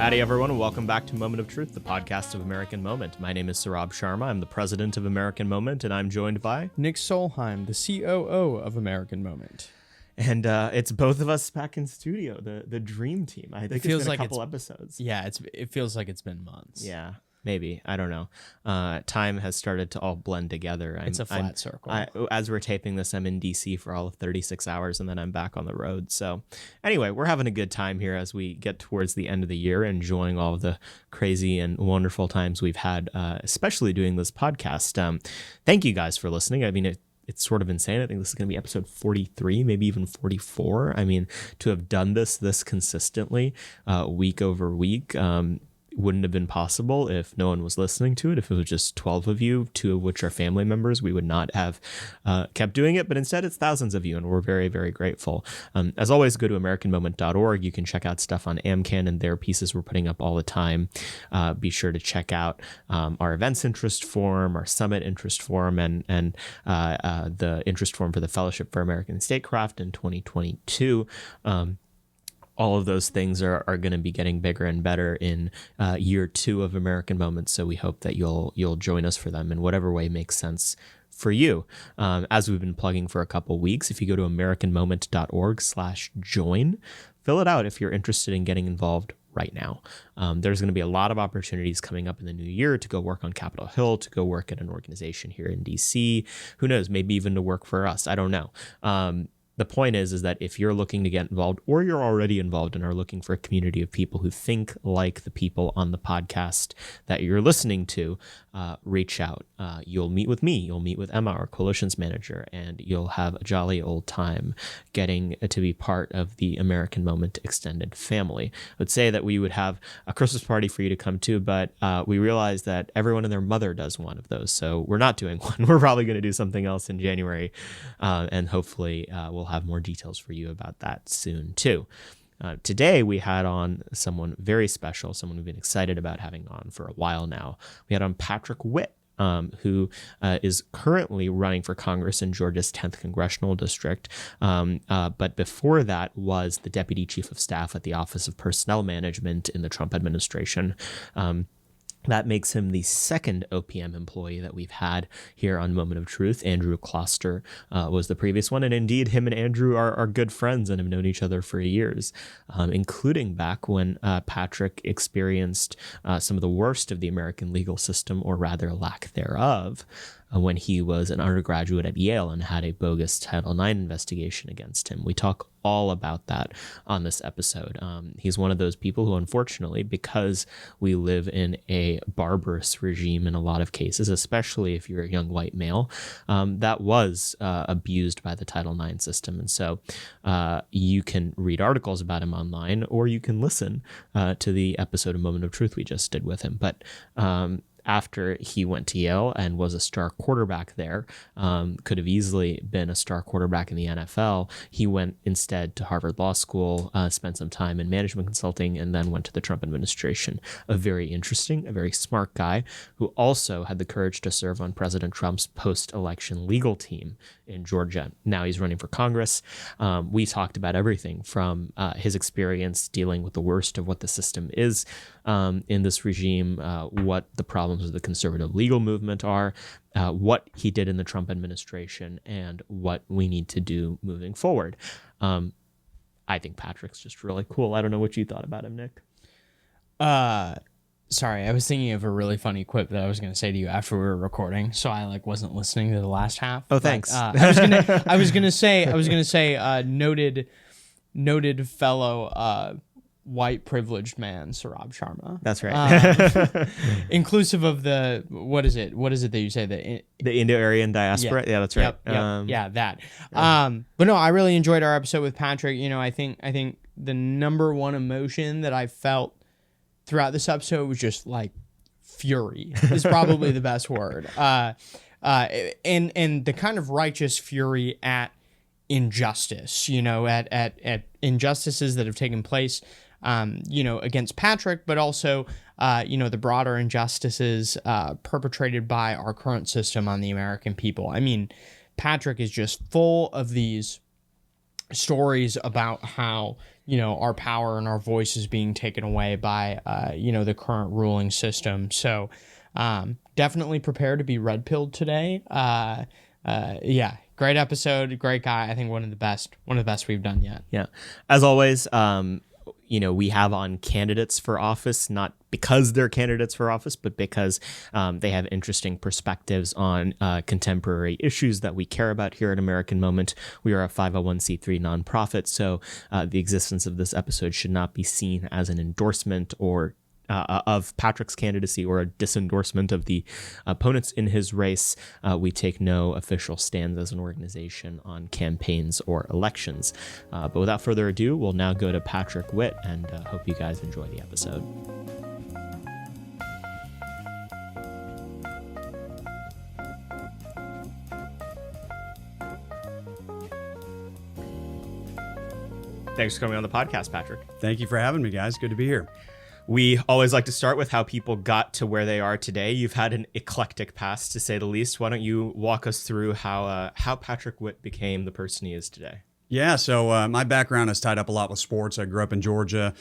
Howdy, everyone, and welcome back to Moment of Truth, the podcast of American Moment. My name is Saurabh Sharma. I'm the president of American Moment, and I'm joined by Nick Solheim, the COO of American Moment. And it's both of us back in studio, the dream team. I think it's been a couple episodes. Yeah, it feels like it's been months. Yeah, maybe. I don't know. Time has started to all blend together. It's a flat circle. As we're taping this, I'm in D.C. for all of 36 hours, and then I'm back on the road. So anyway, we're having a good time here as we get towards the end of the year, enjoying all of the crazy and wonderful times we've had, especially doing this podcast. Thank you guys for listening. I mean, it's sort of insane. I think this is going to be episode 43, maybe even 44. I mean, to have done this consistently week over week wouldn't have been possible if no one was listening to it. If it was just 12 of you, 2 of which are family members, we would not have kept doing it. But instead, it's thousands of you, and we're very, very grateful. As always, go to AmericanMoment.org. You can check out stuff on AmCan and their pieces we're putting up all the time. Be sure to check out our events interest form, our summit interest form, and the interest form for the Fellowship for American Statecraft in 2022. All of those things are going to be getting bigger and better in year 2 of American Moments. So we hope that you'll join us for them in whatever way makes sense for you. As we've been plugging for a couple weeks, if you go to americanmoment.org/join, fill it out if you're interested in getting involved right now. There's going to be a lot of opportunities coming up in the new year to go work on Capitol Hill, to go work at an organization here in DC. Who knows, maybe even to work for us. I don't know. The point is that if you're looking to get involved, or you're already involved and are looking for a community of people who think like the people on the podcast that you're listening to, reach out. You'll meet with me. You'll meet with Emma, our coalitions manager, and you'll have a jolly old time getting to be part of the American Moment extended family. I would say that we would have a Christmas party for you to come to, but we realized that everyone and their mother does one of those, so we're not doing one. We're probably going to do something else in January, and hopefully we'll have more details for you about that soon too. Today we had on someone very special, someone we've been excited about having on for a while now. We had on Patrick Witt, who is currently running for Congress in Georgia's 10th congressional district. But before that was the deputy chief of staff at the Office of Personnel Management in the Trump administration. That makes him the second OPM employee that we've had here on Moment of Truth. Andrew Kloster was the previous one. And indeed, him and Andrew are good friends and have known each other for years, including back when Patrick experienced some of the worst of the American legal system, or rather lack thereof, when he was an undergraduate at Yale and had a bogus Title IX investigation against him. We talk all about that on this episode. He's one of those people who, unfortunately, because we live in a barbarous regime in a lot of cases, especially if you're a young white male, that was abused by the Title IX system. And so you can read articles about him online, or you can listen to the episode of Moment of Truth we just did with him. But after he went to Yale and was a star quarterback there, could have easily been a star quarterback in the NFL. He went instead to Harvard Law School, spent some time in management consulting, and then went to the Trump administration. A very interesting, a very smart guy who also had the courage to serve on President Trump's post-election legal team in Georgia. Now he's running for Congress. We talked about everything from his experience dealing with the worst of what the system is in this regime, what the problems of the conservative legal movement are, what he did in the Trump administration, and what we need to do moving forward. I think Patrick's just really cool. I don't know what you thought about him, Nick. Sorry, I was thinking of a really funny quip that I was going to say to you after we were recording, so I wasn't listening to the last half. Oh, thanks. I was gonna say noted fellow white privileged man Saurabh Sharma. That's right. Inclusive of the what is it that you say, the Indo-Aryan diaspora? Yeah, that's right. That. But no, I really enjoyed our episode with Patrick. I think the number one emotion that I felt throughout this episode was just like fury is probably the best word. And the kind of righteous fury at injustice, at injustices that have taken place, against Patrick, but also, the broader injustices perpetrated by our current system on the American people. I mean, Patrick is just full of these stories about how, our power and our voice is being taken away by, the current ruling system. So definitely prepare to be red pilled today. Yeah, great episode, great guy. I think one of the best we've done yet. Yeah. As always, we have on candidates for office, not because they're candidates for office, but because they have interesting perspectives on contemporary issues that we care about here at American Moment. We are a 501c3 nonprofit, so the existence of this episode should not be seen as an endorsement or of Patrick's candidacy or a disendorsement of the opponents in his race. We take no official stands as an organization on campaigns or elections. But without further ado, we'll now go to Patrick Witt, and hope you guys enjoy the episode. Thanks for coming on the podcast, Patrick. Thank you for having me, guys. Good to be here. We always like to start with how people got to where they are today. You've had an eclectic past, to say the least. Why don't you walk us through how Patrick Witt became the person he is today? Yeah, so my background is tied up a lot with sports. I grew up in Georgia,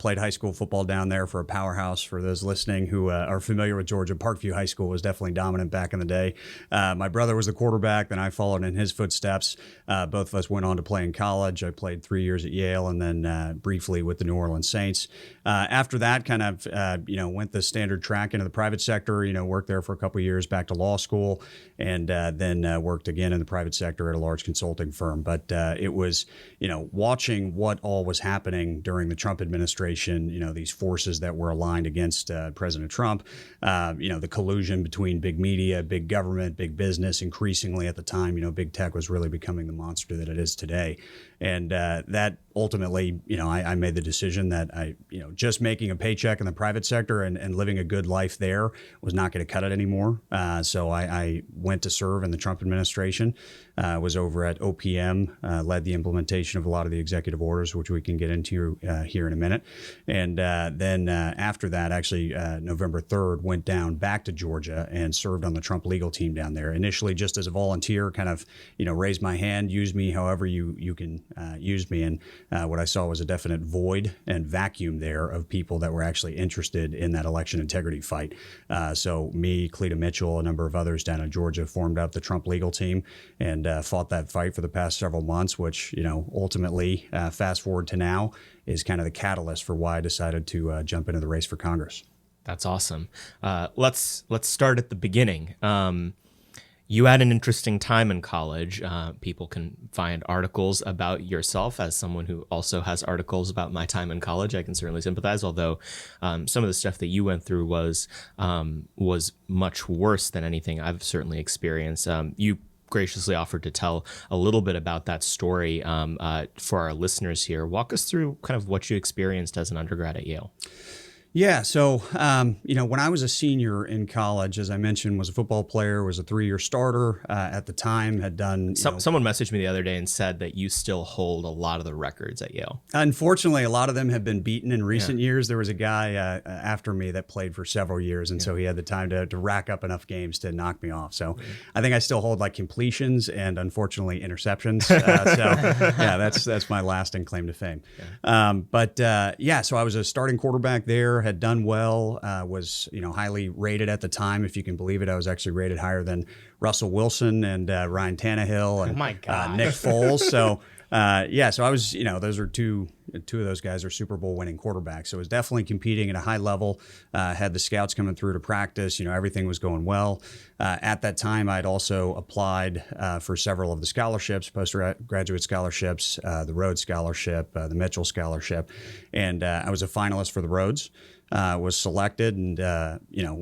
played high school football down there for a powerhouse. For those listening who are familiar with Georgia, Parkview High School was definitely dominant back in the day. My brother was the quarterback, then I followed in his footsteps. Both of us went on to play in college. I played 3 years at Yale and then briefly with the New Orleans Saints. After that, kind of, went the standard track into the private sector, worked there for a couple of years, back to law school, and then worked again in the private sector at a large consulting firm. But it was, watching what all was happening during the Trump administration, these forces that were aligned against President Trump, the collusion between big media, big government, big business, increasingly at the time, big tech was really becoming the monster that it is today. And that ultimately, I made the decision that just making a paycheck in the private sector and living a good life there was not going to cut it anymore. So I went to serve in the Trump administration, was over at OPM, led the implementation of a lot of the executive orders, which we can get into here in a minute. And then after that, actually, November 3rd, went down back to Georgia and served on the Trump legal team down there. Initially, just as a volunteer, kind of, raised my hand, use me however you can use me. And what I saw was a definite void and vacuum there of people that were actually interested in that election integrity fight. So me, Cleta Mitchell, a number of others down in Georgia formed up the Trump legal team and fought that fight for the past several months, which, ultimately, fast forward to now, is kind of the catalyst for why I decided to jump into the race for Congress. That's awesome. Let's start at the beginning. You had an interesting time in college. People can find articles about yourself. As someone who also has articles about my time in college, I can certainly sympathize, although some of the stuff that you went through was much worse than anything I've certainly experienced. You graciously offered to tell a little bit about that story for our listeners here. Walk us through kind of what you experienced as an undergrad at Yale. Yeah. So, when I was a senior in college, as I mentioned, was a football player, was a 3-year starter at the time, had done... Someone messaged me the other day and said that you still hold a lot of the records at Yale. Unfortunately, a lot of them have been beaten in recent years. There was a guy after me that played for several years, and so he had the time to rack up enough games to knock me off. So I think I still hold like completions and unfortunately interceptions. That's my lasting claim to fame. Yeah. So I was a starting quarterback there. Had done well, was highly rated at the time, if you can believe it. I was actually rated higher than Russell Wilson and Ryan Tannehill and Nick Foles. So so I was, those are two of those guys are Super Bowl winning quarterbacks. So I was definitely competing at a high level, had the scouts coming through to practice, everything was going well. At that time, I'd also applied for several of the scholarships, postgraduate scholarships, the Rhodes Scholarship, the Mitchell Scholarship, and I was a finalist for the Rhodes. Was selected and,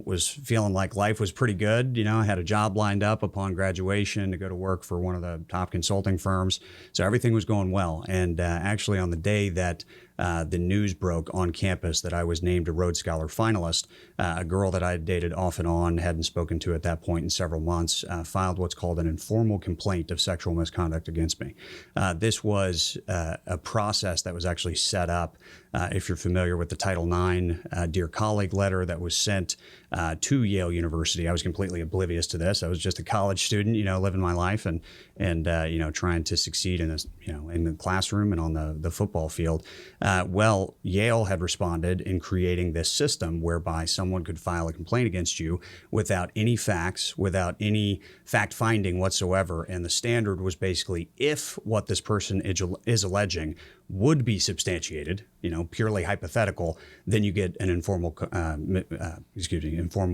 was feeling like life was pretty good. I had a job lined up upon graduation to go to work for one of the top consulting firms. So everything was going well. And actually on the day that the news broke on campus that I was named a Rhodes Scholar finalist. A girl that I had dated off and on, hadn't spoken to at that point in several months, filed what's called an informal complaint of sexual misconduct against me. This was a process that was actually set up. If you're familiar with the Title IX Dear Colleague letter that was sent to Yale University, I was completely oblivious to this. I was just a college student, living my life and trying to succeed in in the classroom and on the football field. Well, Yale had responded in creating this system whereby someone could file a complaint against you without any facts, without any fact finding whatsoever. And the standard was basically, if what this person is alleging would be substantiated, purely hypothetical, then you get an informal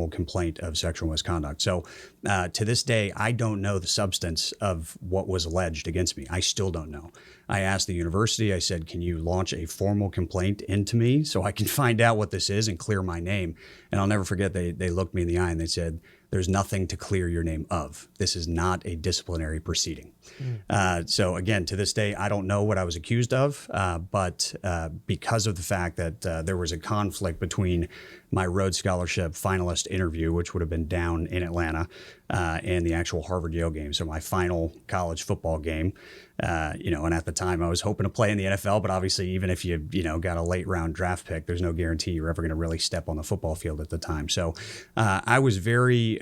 complaint of sexual misconduct. So to this day, I don't know the substance of what was alleged against me. I still don't know. I asked the university, I said, can you launch a formal complaint into me so I can find out what this is and clear my name? And I'll never forget, they looked me in the eye and they said, there's nothing to clear your name of. This is not a disciplinary proceeding. So again, to this day, I don't know what I was accused of, but because of the fact that there was a conflict between my Rhodes Scholarship finalist interview, which would have been down in Atlanta, and the actual Harvard-Yale game, so my final college football game, and at the time I was hoping to play in the NFL, but obviously even if you got a late round draft pick, there's no guarantee you're ever going to really step on the football field at the time. So I was very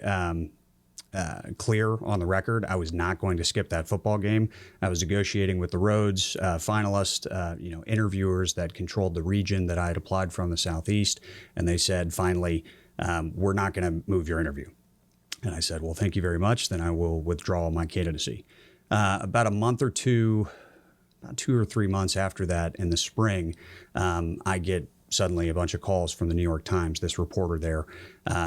clear on the record. I was not going to skip that football game. I was negotiating with the Rhodes finalist, interviewers that controlled the region that I had applied from, the Southeast, and they said, finally, we're not going to move your interview. And I said, well, thank you very much. Then I will withdraw my candidacy. About a month or two, about 2 or 3 months after that, in the spring, I get suddenly a bunch of calls from the New York Times, this reporter there,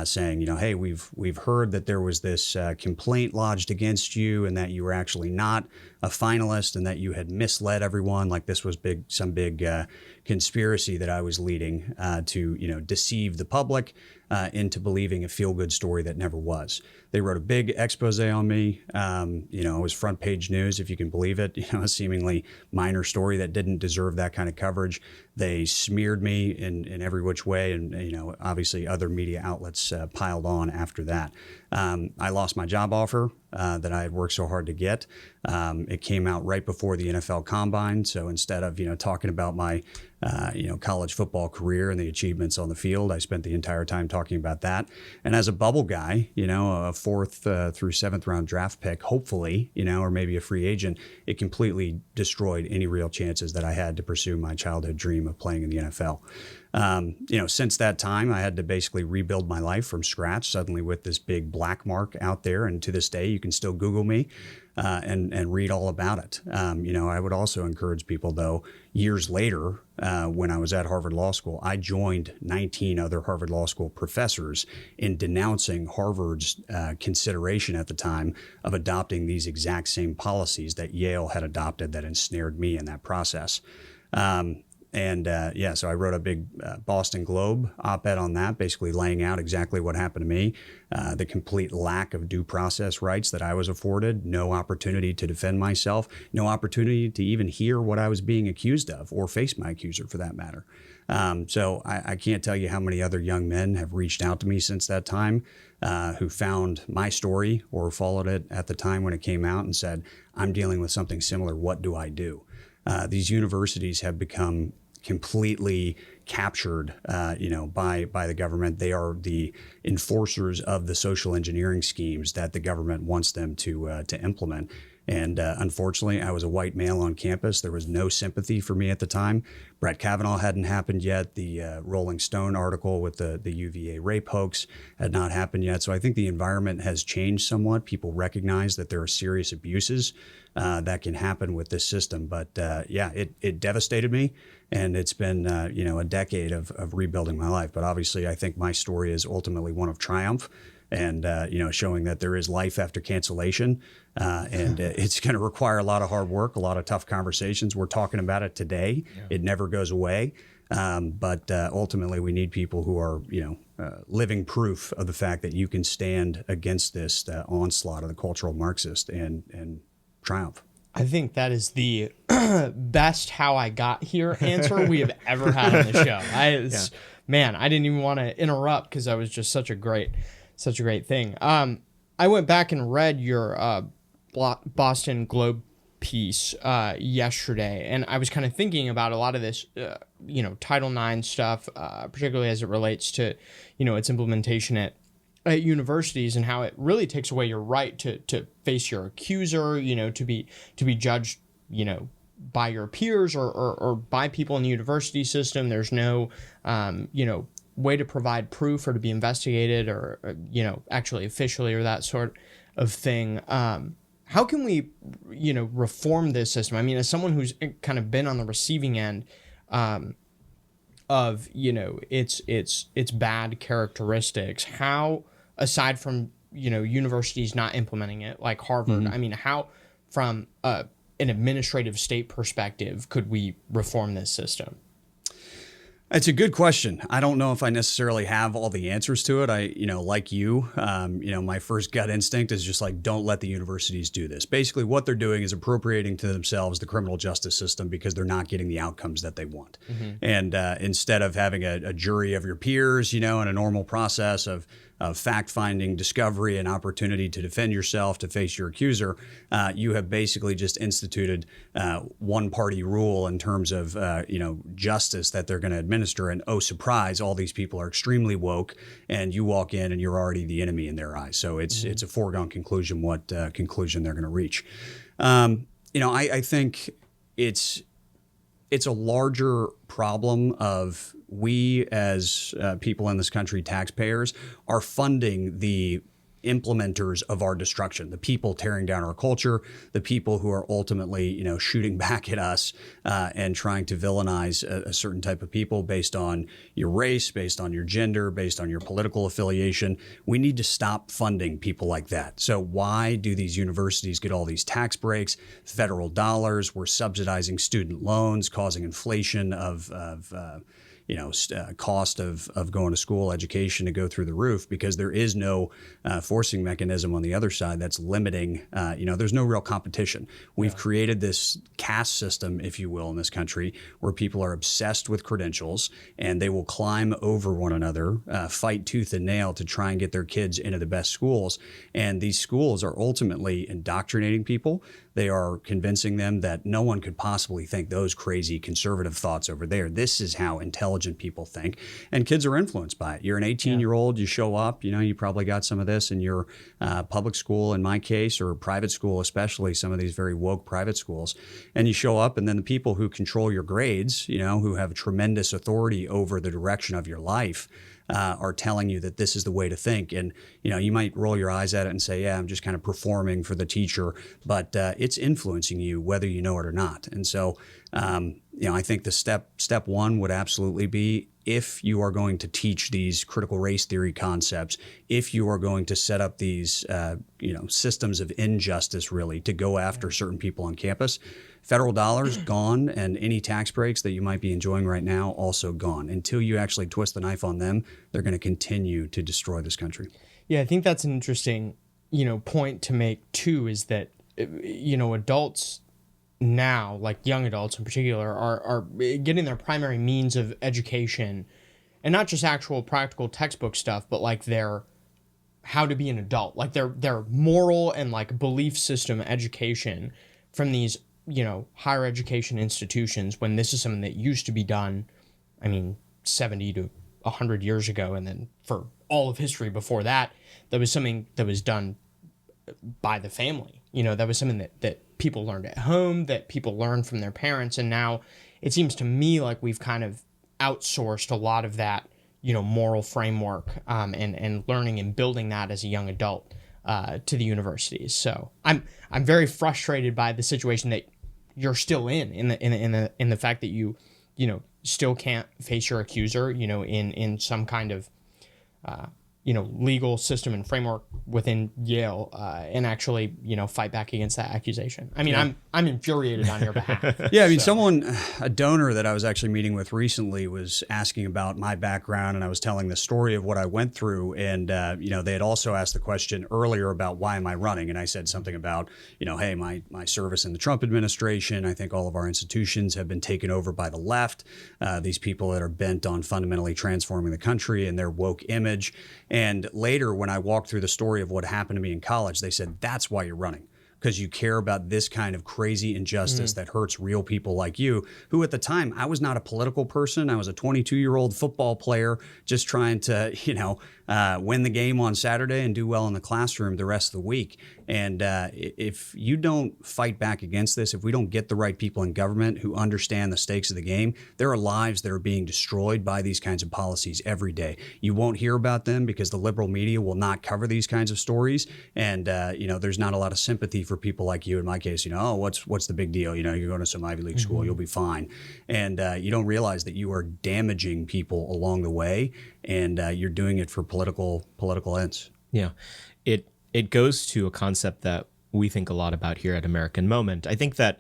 saying, hey, we've heard that there was this complaint lodged against you and that you were actually not a finalist and that you had misled everyone, like this was some big conspiracy that I was leading to deceive the public into believing a feel-good story that never was. They wrote a big expose on me. It was front page news, if you can believe it, a seemingly minor story that didn't deserve that kind of coverage. They smeared me in every which way. And, obviously other media outlets piled on after that. I lost my job offer that I had worked so hard to get. It came out right before the NFL Combine. So instead of, talking about my, college football career and the achievements on the field, I spent the entire time talking about that. And as a bubble guy, a 4th through 7th round draft pick, hopefully, or maybe a free agent, it completely destroyed any real chances that I had to pursue my childhood dream of playing in the NFL. Since that time, I had to basically rebuild my life from scratch, suddenly with this big black mark out there. And to this day, you can still Google me and read all about it. I would also encourage people, though, years later, when I was at Harvard Law School, I joined 19 other Harvard Law School professors in denouncing Harvard's consideration at the time of adopting these exact same policies that Yale had adopted that ensnared me in that process. So I wrote a big Boston Globe op-ed on that, basically laying out exactly what happened to me, the complete lack of due process rights that I was afforded, no opportunity to defend myself, no opportunity to even hear what I was being accused of or face my accuser for that matter. So I can't tell you how many other young men have reached out to me since that time who found my story or followed it at the time when it came out and said, I'm dealing with something similar. What do I do? These universities have become completely captured, by the government. They are the enforcers of the social engineering schemes that the government wants them to implement. And unfortunately, I was a white male on campus. There was no sympathy for me at the time. Brett Kavanaugh hadn't happened yet. The Rolling Stone article with the UVA rape hoax had not happened yet. So I think the environment has changed somewhat. People recognize that there are serious abuses that can happen with this system. But it devastated me. And it's been, a decade of rebuilding my life. But obviously, I think my story is ultimately one of triumph and, showing that there is life after cancellation. And it's going to require a lot of hard work, a lot of tough conversations. We're talking about it today. Yeah. It never goes away. But ultimately, we need people who are, living proof of the fact that you can stand against this onslaught of the cultural Marxist and triumph. I think that is the best how I got here answer we have ever had on the show. Man, I didn't even want to interrupt because that was just such a great thing. I went back and read your Boston Globe piece yesterday, and I was kind of thinking about a lot of this, Title IX stuff, particularly as it relates to, its implementation at universities, and how it really takes away your right to face your accuser, to be judged, by your peers or by people in the university system. There's no, way to provide proof or to be investigated or actually officially or that sort of thing. How can we, reform this system? I mean, as someone who's kind of been on the receiving end of, its bad characteristics, how, aside from, universities not implementing it, like Harvard, I mean, how, from an administrative state perspective, could we reform this system? It's a good question. I don't know if I necessarily have all the answers to it. Like you, my first gut instinct is just like, don't let the universities do this. Basically, what they're doing is appropriating to themselves the criminal justice system because they're not getting the outcomes that they want. And instead of having a jury of your peers, in a normal process of fact-finding, discovery, and opportunity to defend yourself, to face your accuser, you have basically just instituted one-party rule in terms of, justice that they're going to administer. And oh, surprise, all these people are extremely woke, and you walk in and you're already the enemy in their eyes. So it's a foregone conclusion what conclusion they're going to reach. I think it's a larger problem of we as people in this country, taxpayers, are funding the implementers of our destruction, the people tearing down our culture, the people who are ultimately, shooting back at us and trying to villainize a certain type of people based on your race, based on your gender, based on your political affiliation. We need to stop funding people like that. So why do these universities get all these tax breaks, federal dollars? We're subsidizing student loans, causing inflation of cost of going to school, education to go through the roof, because there is no forcing mechanism on the other side that's limiting, there's no real competition. We've created this caste system, if you will, in this country where people are obsessed with credentials and they will climb over one another, fight tooth and nail to try and get their kids into the best schools. And these schools are ultimately indoctrinating people. They are convincing them that no one could possibly think those crazy conservative thoughts over there. This is how intelligent people think. And kids are influenced by it. You're an 18-year-old, you show up, you probably got some of this in your public school, in my case, or private school, especially some of these very woke private schools. And you show up, and then the people who control your grades, who have tremendous authority over the direction of your life, are telling you that this is the way to think. And, you might roll your eyes at it and say, yeah, I'm just kind of performing for the teacher, but it's influencing you whether you know it or not. And so, I think the step one would absolutely be, if you are going to teach these critical race theory concepts, if you are going to set up these, systems of injustice, really, to go after certain people on campus, federal dollars gone, and any tax breaks that you might be enjoying right now also gone. Until you actually twist the knife on them, they're going to continue to destroy this country. Yeah, I think that's an interesting, point to make too, is that, adults now, like young adults in particular, are getting their primary means of education, and not just actual practical textbook stuff, but like their how to be an adult, like their moral and like belief system education from these, higher education institutions, when this is something that used to be done, 70 to 100 years ago. And then for all of history before that, that was something that was done by the family. That was something that people learned at home, that people learned from their parents. And now it seems to me like we've kind of outsourced a lot of that, moral framework and learning and building that as a young adult to the universities. So I'm very frustrated by the situation that you're still in the fact that you still can't face your accuser, in some kind of legal system and framework within Yale and actually, fight back against that accusation. I mean, I'm infuriated on your behalf. Yeah, I mean, a donor that I was actually meeting with recently was asking about my background, and I was telling the story of what I went through, and they had also asked the question earlier about why am I running, and I said something about, hey, my service in the Trump administration, I think all of our institutions have been taken over by the left, these people that are bent on fundamentally transforming the country and their woke image. And later, when I walked through the story of what happened to me in college, they said, that's why you're running, because you care about this kind of crazy injustice that hurts real people like you, who at the time, I was not a political person. I was a 22-year-old football player just trying to, win the game on Saturday and do well in the classroom the rest of the week. And if you don't fight back against this, if we don't get the right people in government who understand the stakes of the game, there are lives that are being destroyed by these kinds of policies every day. You won't hear about them because the liberal media will not cover these kinds of stories. And, there's not a lot of sympathy for people like you. In my case, what's the big deal? You're going to some Ivy League school, you'll be fine. And you don't realize that you are damaging people along the way, and you're doing it for political ends. Yeah, it goes to a concept that we think a lot about here at American Moment. I think that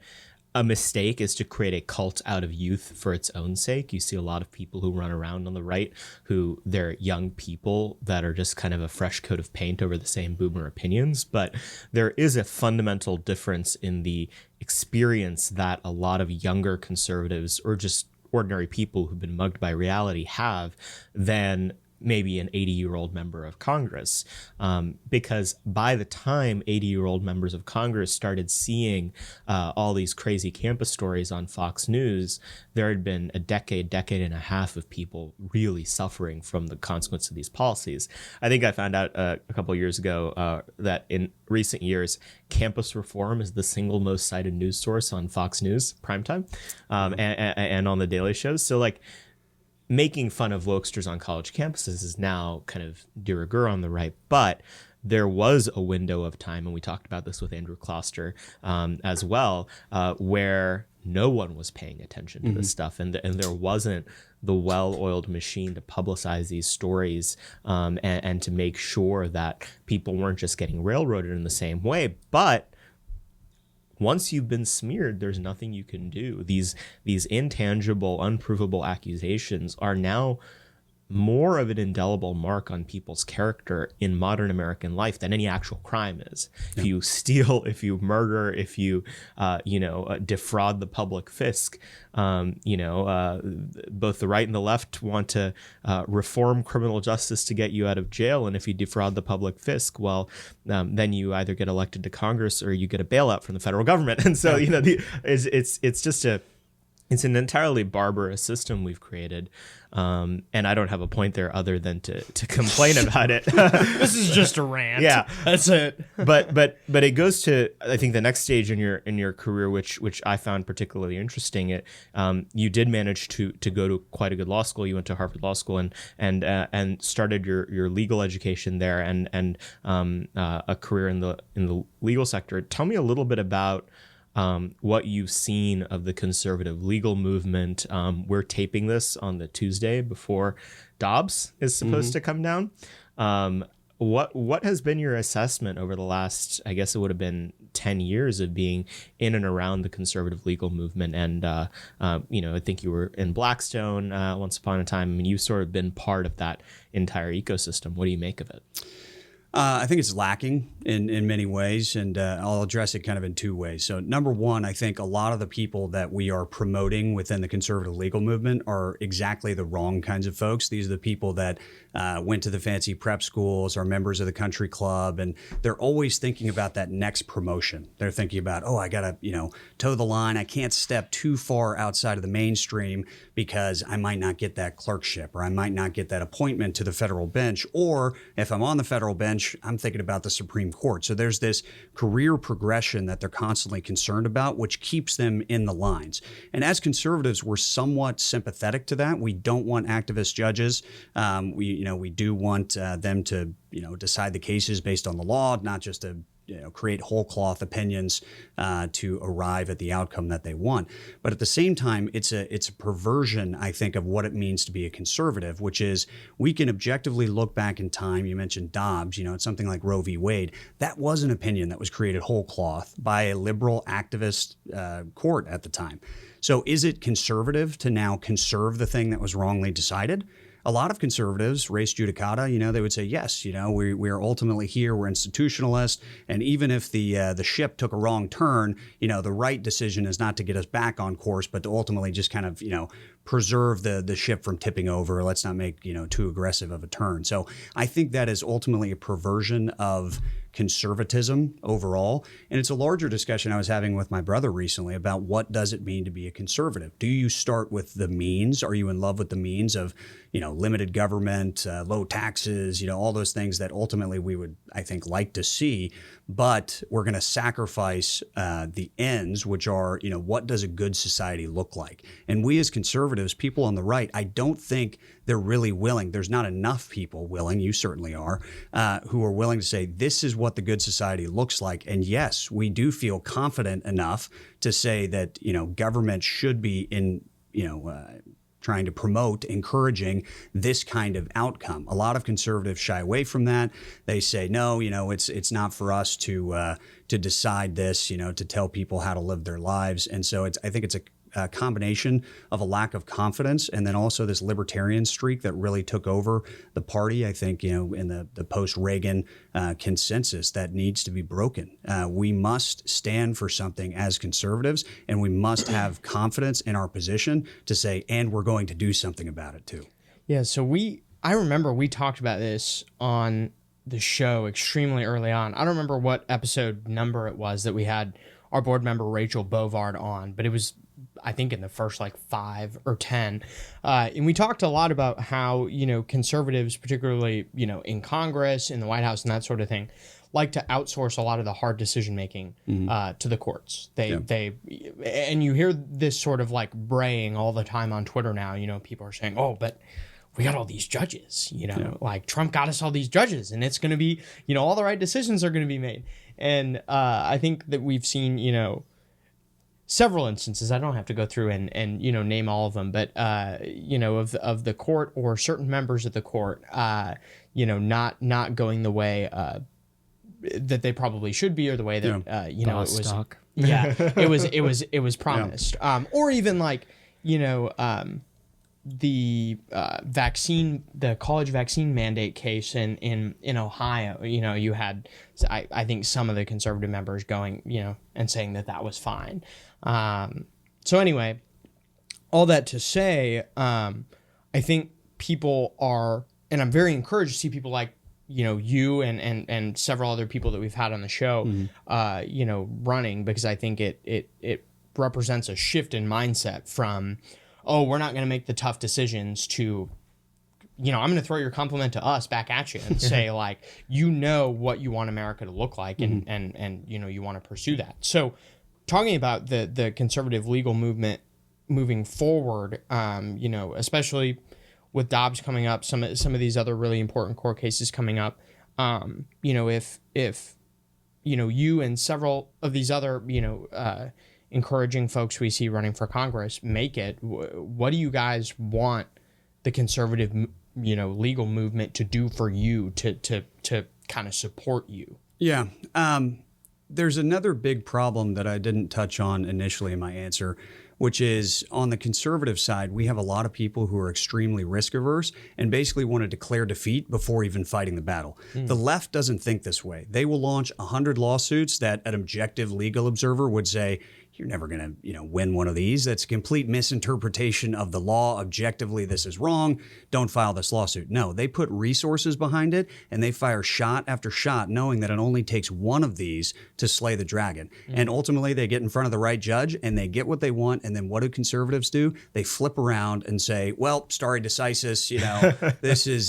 a mistake is to create a cult out of youth for its own sake. You see a lot of people who run around on the right who they're young people that are just kind of a fresh coat of paint over the same boomer opinions. But there is a fundamental difference in the experience that a lot of younger conservatives or just ordinary people who've been mugged by reality have than maybe an 80-year-old member of Congress. Because by the time 80-year-old members of Congress started seeing all these crazy campus stories on Fox News, there had been a decade and a half of people really suffering from the consequence of these policies. I think I found out a couple of years ago that in recent years, campus reform is the single most cited news source on Fox News primetime and on the Daily Shows. So making fun of wokesters on college campuses is now kind of de rigueur on the right, but there was a window of time, and we talked about this with Andrew Kloster as well, where no one was paying attention to this stuff, and there wasn't the well-oiled machine to publicize these stories and to make sure that people weren't just getting railroaded in the same way. But once you've been smeared, there's nothing you can do. These intangible, unprovable accusations are now more of an indelible mark on people's character in modern American life than any actual crime is. Yeah. If you steal, if you murder, if you, defraud the public fisc, both the right and the left want to reform criminal justice to get you out of jail. And if you defraud the public fisc, well, then you either get elected to Congress or you get a bailout from the federal government. And so, it's an entirely barbarous system we've created. And I don't have a point there other than to complain about it. This is just a rant. Yeah, that's it. but it goes to, I think, the next stage in your career, which I found particularly interesting. You did manage to go to quite a good law school. You went to Harvard Law School and started your legal education there and a career in the legal sector. Tell me a little bit about what you've seen of the conservative legal movement. We're taping this on the Tuesday before Dobbs is supposed to come down. What has been your assessment over the last, I guess it would have been 10 years of being in and around the conservative legal movement? And, I think you were in Blackstone once upon a time. I mean, you've sort of been part of that entire ecosystem. What do you make of it? I think it's lacking in many ways, and I'll address it kind of in two ways. So number one, I think a lot of the people that we are promoting within the conservative legal movement are exactly the wrong kinds of folks. These are the people that went to the fancy prep schools, are members of the country club, and they're always thinking about that next promotion. They're thinking about, I got to, toe the line. I can't step too far outside of the mainstream because I might not get that clerkship, or I might not get that appointment to the federal bench. Or if I'm on the federal bench, I'm thinking about the Supreme Court. So there's this career progression that they're constantly concerned about, which keeps them in the lines. And as conservatives, we're somewhat sympathetic to that. We don't want activist judges. We do want them to, decide the cases based on the law, not just to create whole cloth opinions to arrive at the outcome that they want. But at the same time, it's a perversion, I think, of what it means to be a conservative, which is we can objectively look back in time. You mentioned Dobbs, it's something like Roe v. Wade. That was an opinion that was created whole cloth by a liberal activist court at the time. So is it conservative to now conserve the thing that was wrongly decided? A lot of conservatives, res judicata, they would say, yes, we are ultimately here, we're institutionalists, and even if the ship took a wrong turn, the right decision is not to get us back on course, but to ultimately just kind of, preserve the ship from tipping over. Let's not make, too aggressive of a turn. So I think that is ultimately a perversion of conservatism overall. And it's a larger discussion I was having with my brother recently about what does it mean to be a conservative? Do you start with the means? Are you in love with the means of, limited government, low taxes, all those things that ultimately we would, I think, like to see, but we're going to sacrifice the ends, which are, what does a good society look like? And we as conservatives, people on the right, I don't think they're really willing. There's not enough people willing, you certainly are, who are willing to say, this is what the good society looks like. And yes, we do feel confident enough to say that, government should be in, trying to promote, encouraging this kind of outcome. A lot of conservatives shy away from that. They say, no, it's not for us to decide this, to tell people how to live their lives. And so I think it's a combination of a lack of confidence and then also this libertarian streak that really took over the party, I think, in the post-Reagan consensus that needs to be broken. We must stand for something as conservatives, and we must have confidence in our position to say, and we're going to do something about it too. Yeah, so I remember we talked about this on the show extremely early on. I don't remember what episode number it was that we had our board member Rachel Bovard on, but it was, I think, in the first 5 or 10. And we talked a lot about how, conservatives, particularly, in Congress, in the White House and that sort of thing, like to outsource a lot of the hard decision making to the courts. And you hear this sort of braying all the time on Twitter now. People are saying, oh, but we got all these judges, Trump got us all these judges, and it's going to be, all the right decisions are going to be made. And I think that we've seen, several instances. I don't have to go through and name all of them, but of the court or certain members of the court, not going the way that they probably should be, or the way that it was. Stock. Yeah, it was promised. Yeah. Or even the college vaccine mandate case in Ohio. You had, I think, some of the conservative members going, and saying that was fine. So anyway, all that to say, I think people are, and I'm very encouraged to see people like, you and several other people that we've had on the show, running, because I think it represents a shift in mindset from, oh, we're not going to make the tough decisions to, I'm going to throw your compliment to us back at you and say, what you want America to look like, and you want to pursue that. So talking about the conservative legal movement moving forward, especially with Dobbs coming up, some of these other really important court cases coming up, if you and several of these other, encouraging folks we see running for Congress make it, what do you guys want the conservative, legal movement to do for you to kind of support you? Yeah. There's another big problem that I didn't touch on initially in my answer, which is on the conservative side, we have a lot of people who are extremely risk averse and basically want to declare defeat before even fighting the battle. The left doesn't think this way. They will launch 100 lawsuits that an objective legal observer would say, you're never going to, win one of these. That's a complete misinterpretation of the law. Objectively, this is wrong. Don't file this lawsuit. No, they put resources behind it, and they fire shot after shot, knowing that it only takes one of these to slay the dragon. And ultimately, they get in front of the right judge, and they get what they want. And then what do conservatives do? They flip around and say, well, stare decisis, this is,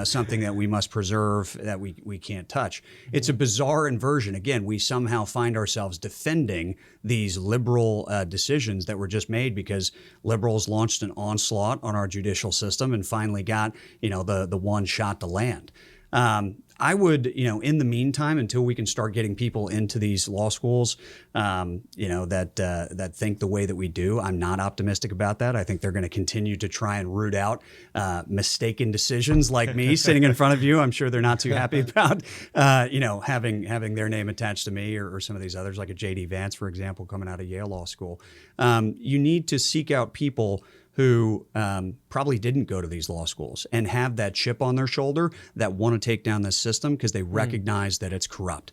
something that we must preserve, that we can't touch. It's a bizarre inversion. Again, we somehow find ourselves defending these liberal decisions that were just made because liberals launched an onslaught on our judicial system and finally got, the one shot to land. I would, in the meantime, until we can start getting people into these law schools, that think the way that we do, I'm not optimistic about that. I think they're going to continue to try and root out mistaken decisions like me sitting in front of you. I'm sure they're not too happy about, having their name attached to me or some of these others, like a J.D. Vance, for example, coming out of Yale Law School. You need to seek out people who probably didn't go to these law schools and have that chip on their shoulder that want to take down this system because they recognize that it's corrupt.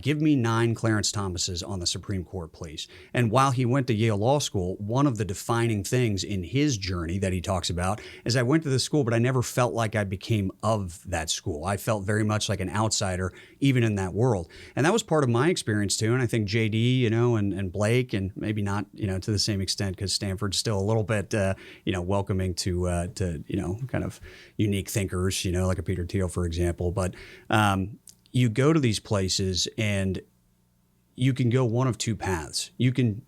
Give me 9 Clarence Thomases on the Supreme Court, please. And while he went to Yale Law School, one of the defining things in his journey that he talks about is I went to the school, but I never felt like I became of that school. I felt very much like an outsider, even in that world. And that was part of my experience too. And I think JD, and Blake, and maybe not, to the same extent because Stanford's still a little bit, welcoming to kind of unique thinkers, like a Peter Thiel, for example. But you go to these places and you can go one of two paths. You can,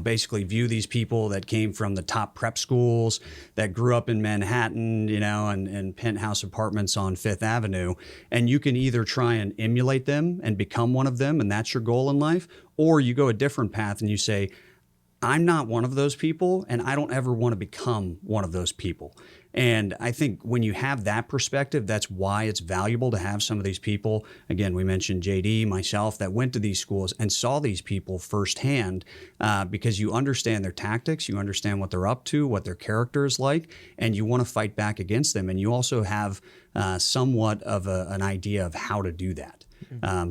basically view these people that came from the top prep schools that grew up in Manhattan, and penthouse apartments on Fifth Avenue. And you can either try and emulate them and become one of them, and that's your goal in life, or you go a different path and you say, I'm not one of those people, and I don't ever want to become one of those people. And I think when you have that perspective, that's why it's valuable to have some of these people. Again, we mentioned JD, myself, that went to these schools and saw these people firsthand because you understand their tactics, you understand what they're up to, what their character is like, and you want to fight back against them. And you also have somewhat of an idea of how to do that.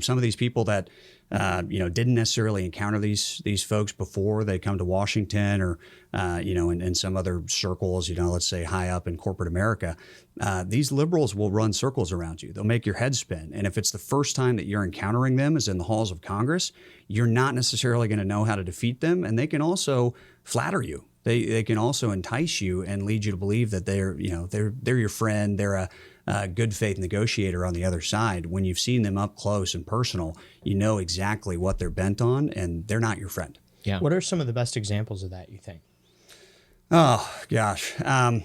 Some of these people that didn't necessarily encounter these folks before they come to Washington or, in some other circles, let's say high up in corporate America, these liberals will run circles around you. They'll make your head spin. And if it's the first time that you're encountering them is in the halls of Congress, you're not necessarily going to know how to defeat them. And they can also flatter you. They can also entice you and lead you to believe that they're your friend. They're a good faith negotiator on the other side. When you've seen them up close and personal, you know exactly what they're bent on, and they're not your friend. Yeah. What are some of the best examples of that, you think? Oh, gosh. I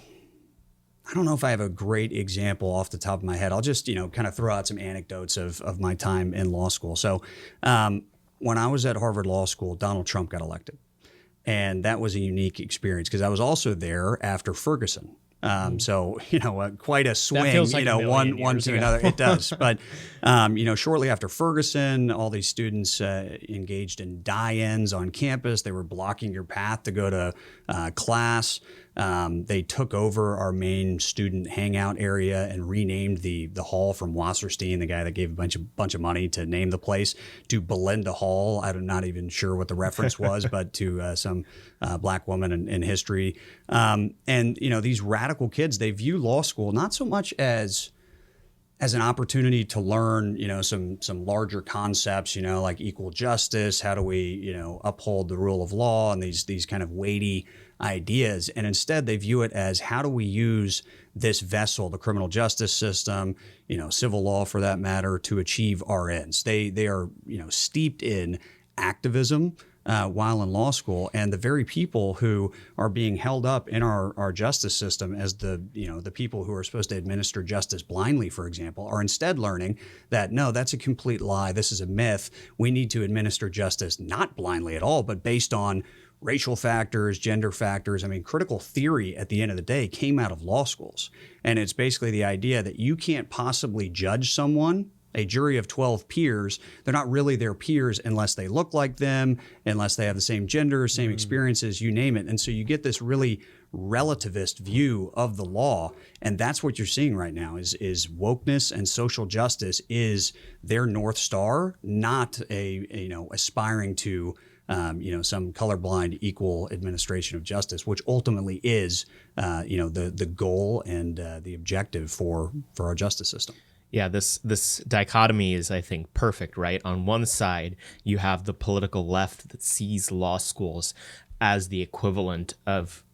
don't know if I have a great example off the top of my head. I'll just, kind of throw out some anecdotes of my time in law school. So when I was at Harvard Law School, Donald Trump got elected. And that was a unique experience because I was also there after Ferguson. So, quite a swing, like one to another. It does. But, shortly after Ferguson, all these students engaged in die-ins on campus. They were blocking your path to go to class. They took over our main student hangout area and renamed the hall from Wasserstein, the guy that gave a bunch of money to name the place, to Belinda Hall. I'm not even sure what the reference was, but to some black woman in history. And these radical kids, they view law school not so much as an opportunity to learn, some larger concepts, like equal justice. How do we, uphold the rule of law and these kind of weighty ideas? And instead they view it as how do we use this vessel, the criminal justice system, civil law for that matter, to achieve our ends. They are, steeped in activism while in law school, and the very people who are being held up in our justice system as the people who are supposed to administer justice blindly, for example, are instead learning that no, that's a complete lie. This is a myth. We need to administer justice not blindly at all, but based on racial factors, gender factors. I mean, critical theory at the end of the day came out of law schools. And it's basically the idea that you can't possibly judge someone, a jury of 12 peers. They're not really their peers unless they look like them, unless they have the same gender, same experiences, you name it. And so you get this really relativist view of the law. And that's what you're seeing right now is wokeness and social justice is their North Star, not aspiring to some colorblind equal administration of justice, which ultimately is, the goal and the objective for our justice system. Yeah, this dichotomy is, I think, perfect, right? On one side, you have the political left that sees law schools as the equivalent of,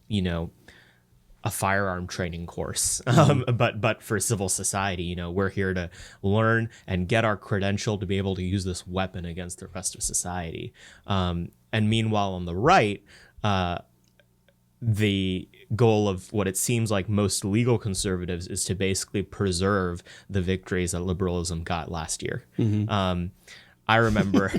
a firearm training course, but for civil society. We're here to learn and get our credential to be able to use this weapon against the rest of society. And meanwhile, on the right, the goal of what it seems like most legal conservatives is to basically preserve the victories that liberalism got last year. I remember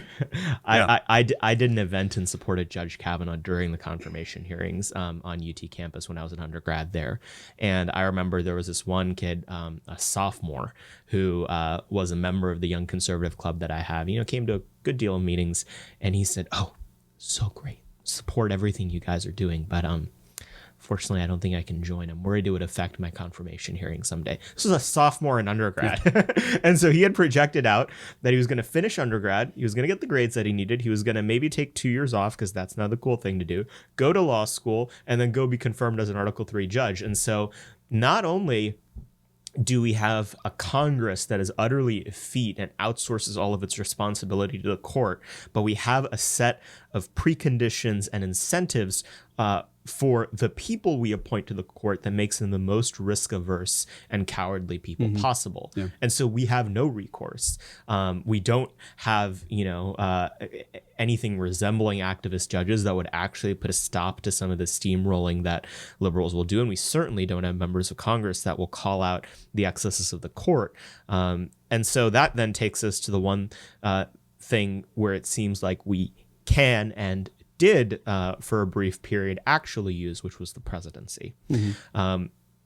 I did an event and supported Judge Kavanaugh during the confirmation hearings on UT campus when I was an undergrad there. And I remember there was this one kid, a sophomore, who was a member of the Young Conservative Club that I have, came to a good deal of meetings. And he said, "Oh, so great. Support everything you guys are doing. But fortunately, I don't think I can join. I'm worried it would affect my confirmation hearing someday." This was a sophomore in undergrad. And so he had projected out that he was going to finish undergrad. He was going to get the grades that he needed. He was going to maybe take 2 years off because that's now the cool thing to do, go to law school, and then go be confirmed as an Article 3 judge. And so not only do we have a Congress that is utterly effete and outsources all of its responsibility to the court, but we have a set of preconditions and incentives for the people we appoint to the court that makes them the most risk-averse and cowardly people possible. Yeah. And so we have no recourse. We don't have, anything resembling activist judges that would actually put a stop to some of the steamrolling that liberals will do. And we certainly don't have members of Congress that will call out the excesses of the court. And so that then takes us to the one thing where it seems like we can and did for a brief period actually use, which was the presidency.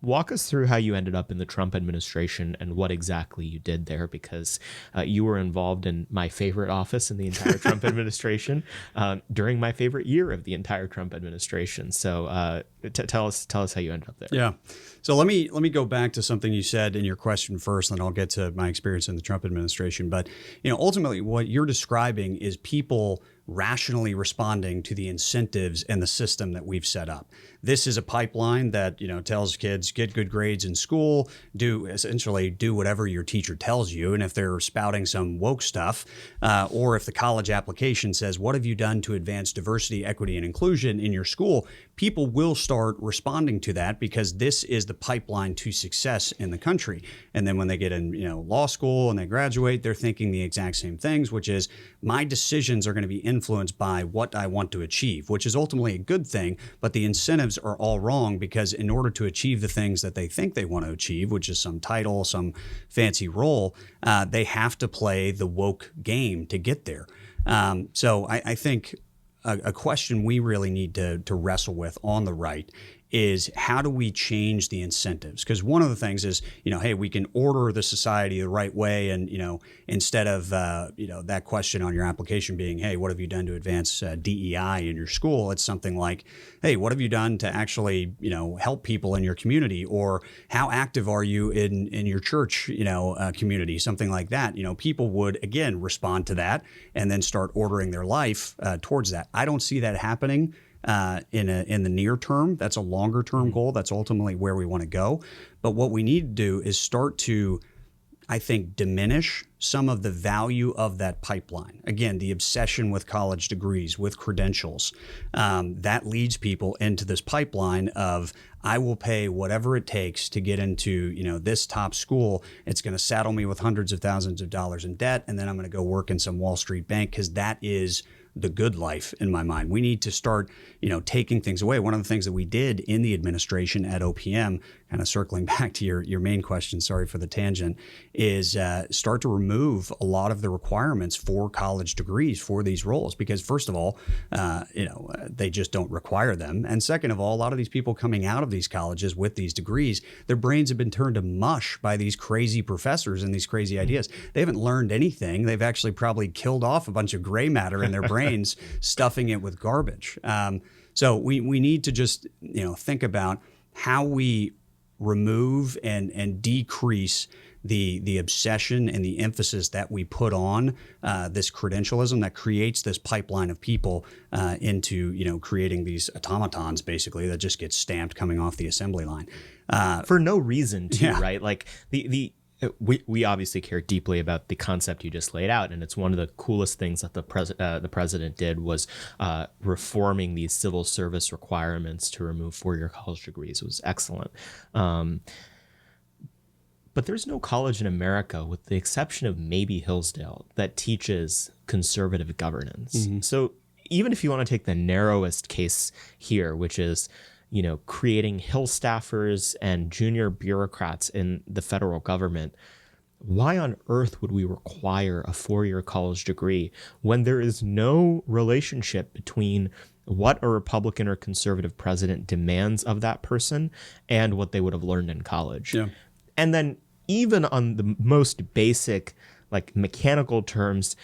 Walk us through how you ended up in the Trump administration and what exactly you did there, because you were involved in my favorite office in the entire Trump administration during my favorite year of the entire Trump administration. So tell us how you ended up there. Yeah. So let me go back to something you said in your question first, and then I'll get to my experience in the Trump administration. But ultimately, what you're describing is people rationally responding to the incentives and the system that we've set up. This is a pipeline that, tells kids get good grades in school, do whatever your teacher tells you. And if they're spouting some woke stuff, or if the college application says, what have you done to advance diversity, equity, and inclusion in your school, people will start responding to that because this is the pipeline to success in the country. And then when they get in, law school and they graduate, they're thinking the exact same things, which is my decisions are going to be influenced by what I want to achieve, which is ultimately a good thing. But the incentives are all wrong because in order to achieve the things that they think they want to achieve, which is some title, some fancy role, they have to play the woke game to get there. So I think a question we really need to wrestle with on the right is how do we change the incentives? Because one of the things is, hey, we can order the society the right way. And, instead of, that question on your application being, hey, what have you done to advance DEI in your school? It's something like, hey, what have you done to actually, help people in your community? Or how active are you in your church, community? Something like that. People would, again, respond to that and then start ordering their life towards that. I don't see that happening in the near term. That's a longer term goal. That's ultimately where we want to go. But what we need to do is start to, I think, diminish some of the value of that pipeline. Again, the obsession with college degrees, with credentials, that leads people into this pipeline of, I will pay whatever it takes to get into, this top school. It's going to saddle me with hundreds of thousands of dollars in debt, and then I'm going to go work in some Wall Street bank because that is the good life in my mind. We need to start, taking things away. One of the things that we did in the administration at OPM, kind of circling back to your main question, sorry for the tangent, is start to remove a lot of the requirements for college degrees for these roles. Because first of all, they just don't require them. And second of all, a lot of these people coming out of these colleges with these degrees, their brains have been turned to mush by these crazy professors and these crazy ideas. They haven't learned anything. They've actually probably killed off a bunch of gray matter in their brains, stuffing it with garbage. So we need to just think about how we remove and decrease the obsession and the emphasis that we put on this credentialism that creates this pipeline of people into creating these automatons basically that just get stamped coming off the assembly line for no reason too, right? Like we obviously care deeply about the concept you just laid out, and it's one of the coolest things that the president did was reforming these civil service requirements to remove four-year college degrees. It was excellent. But there's no college in America, with the exception of maybe Hillsdale, that teaches conservative governance. So even if you want to take the narrowest case here, which is creating Hill staffers and junior bureaucrats in the federal government, why on earth would we require a 4-year college degree when there is no relationship between what a Republican or conservative president demands of that person and what they would have learned in college? Yeah. And then even on the most basic, like mechanical terms,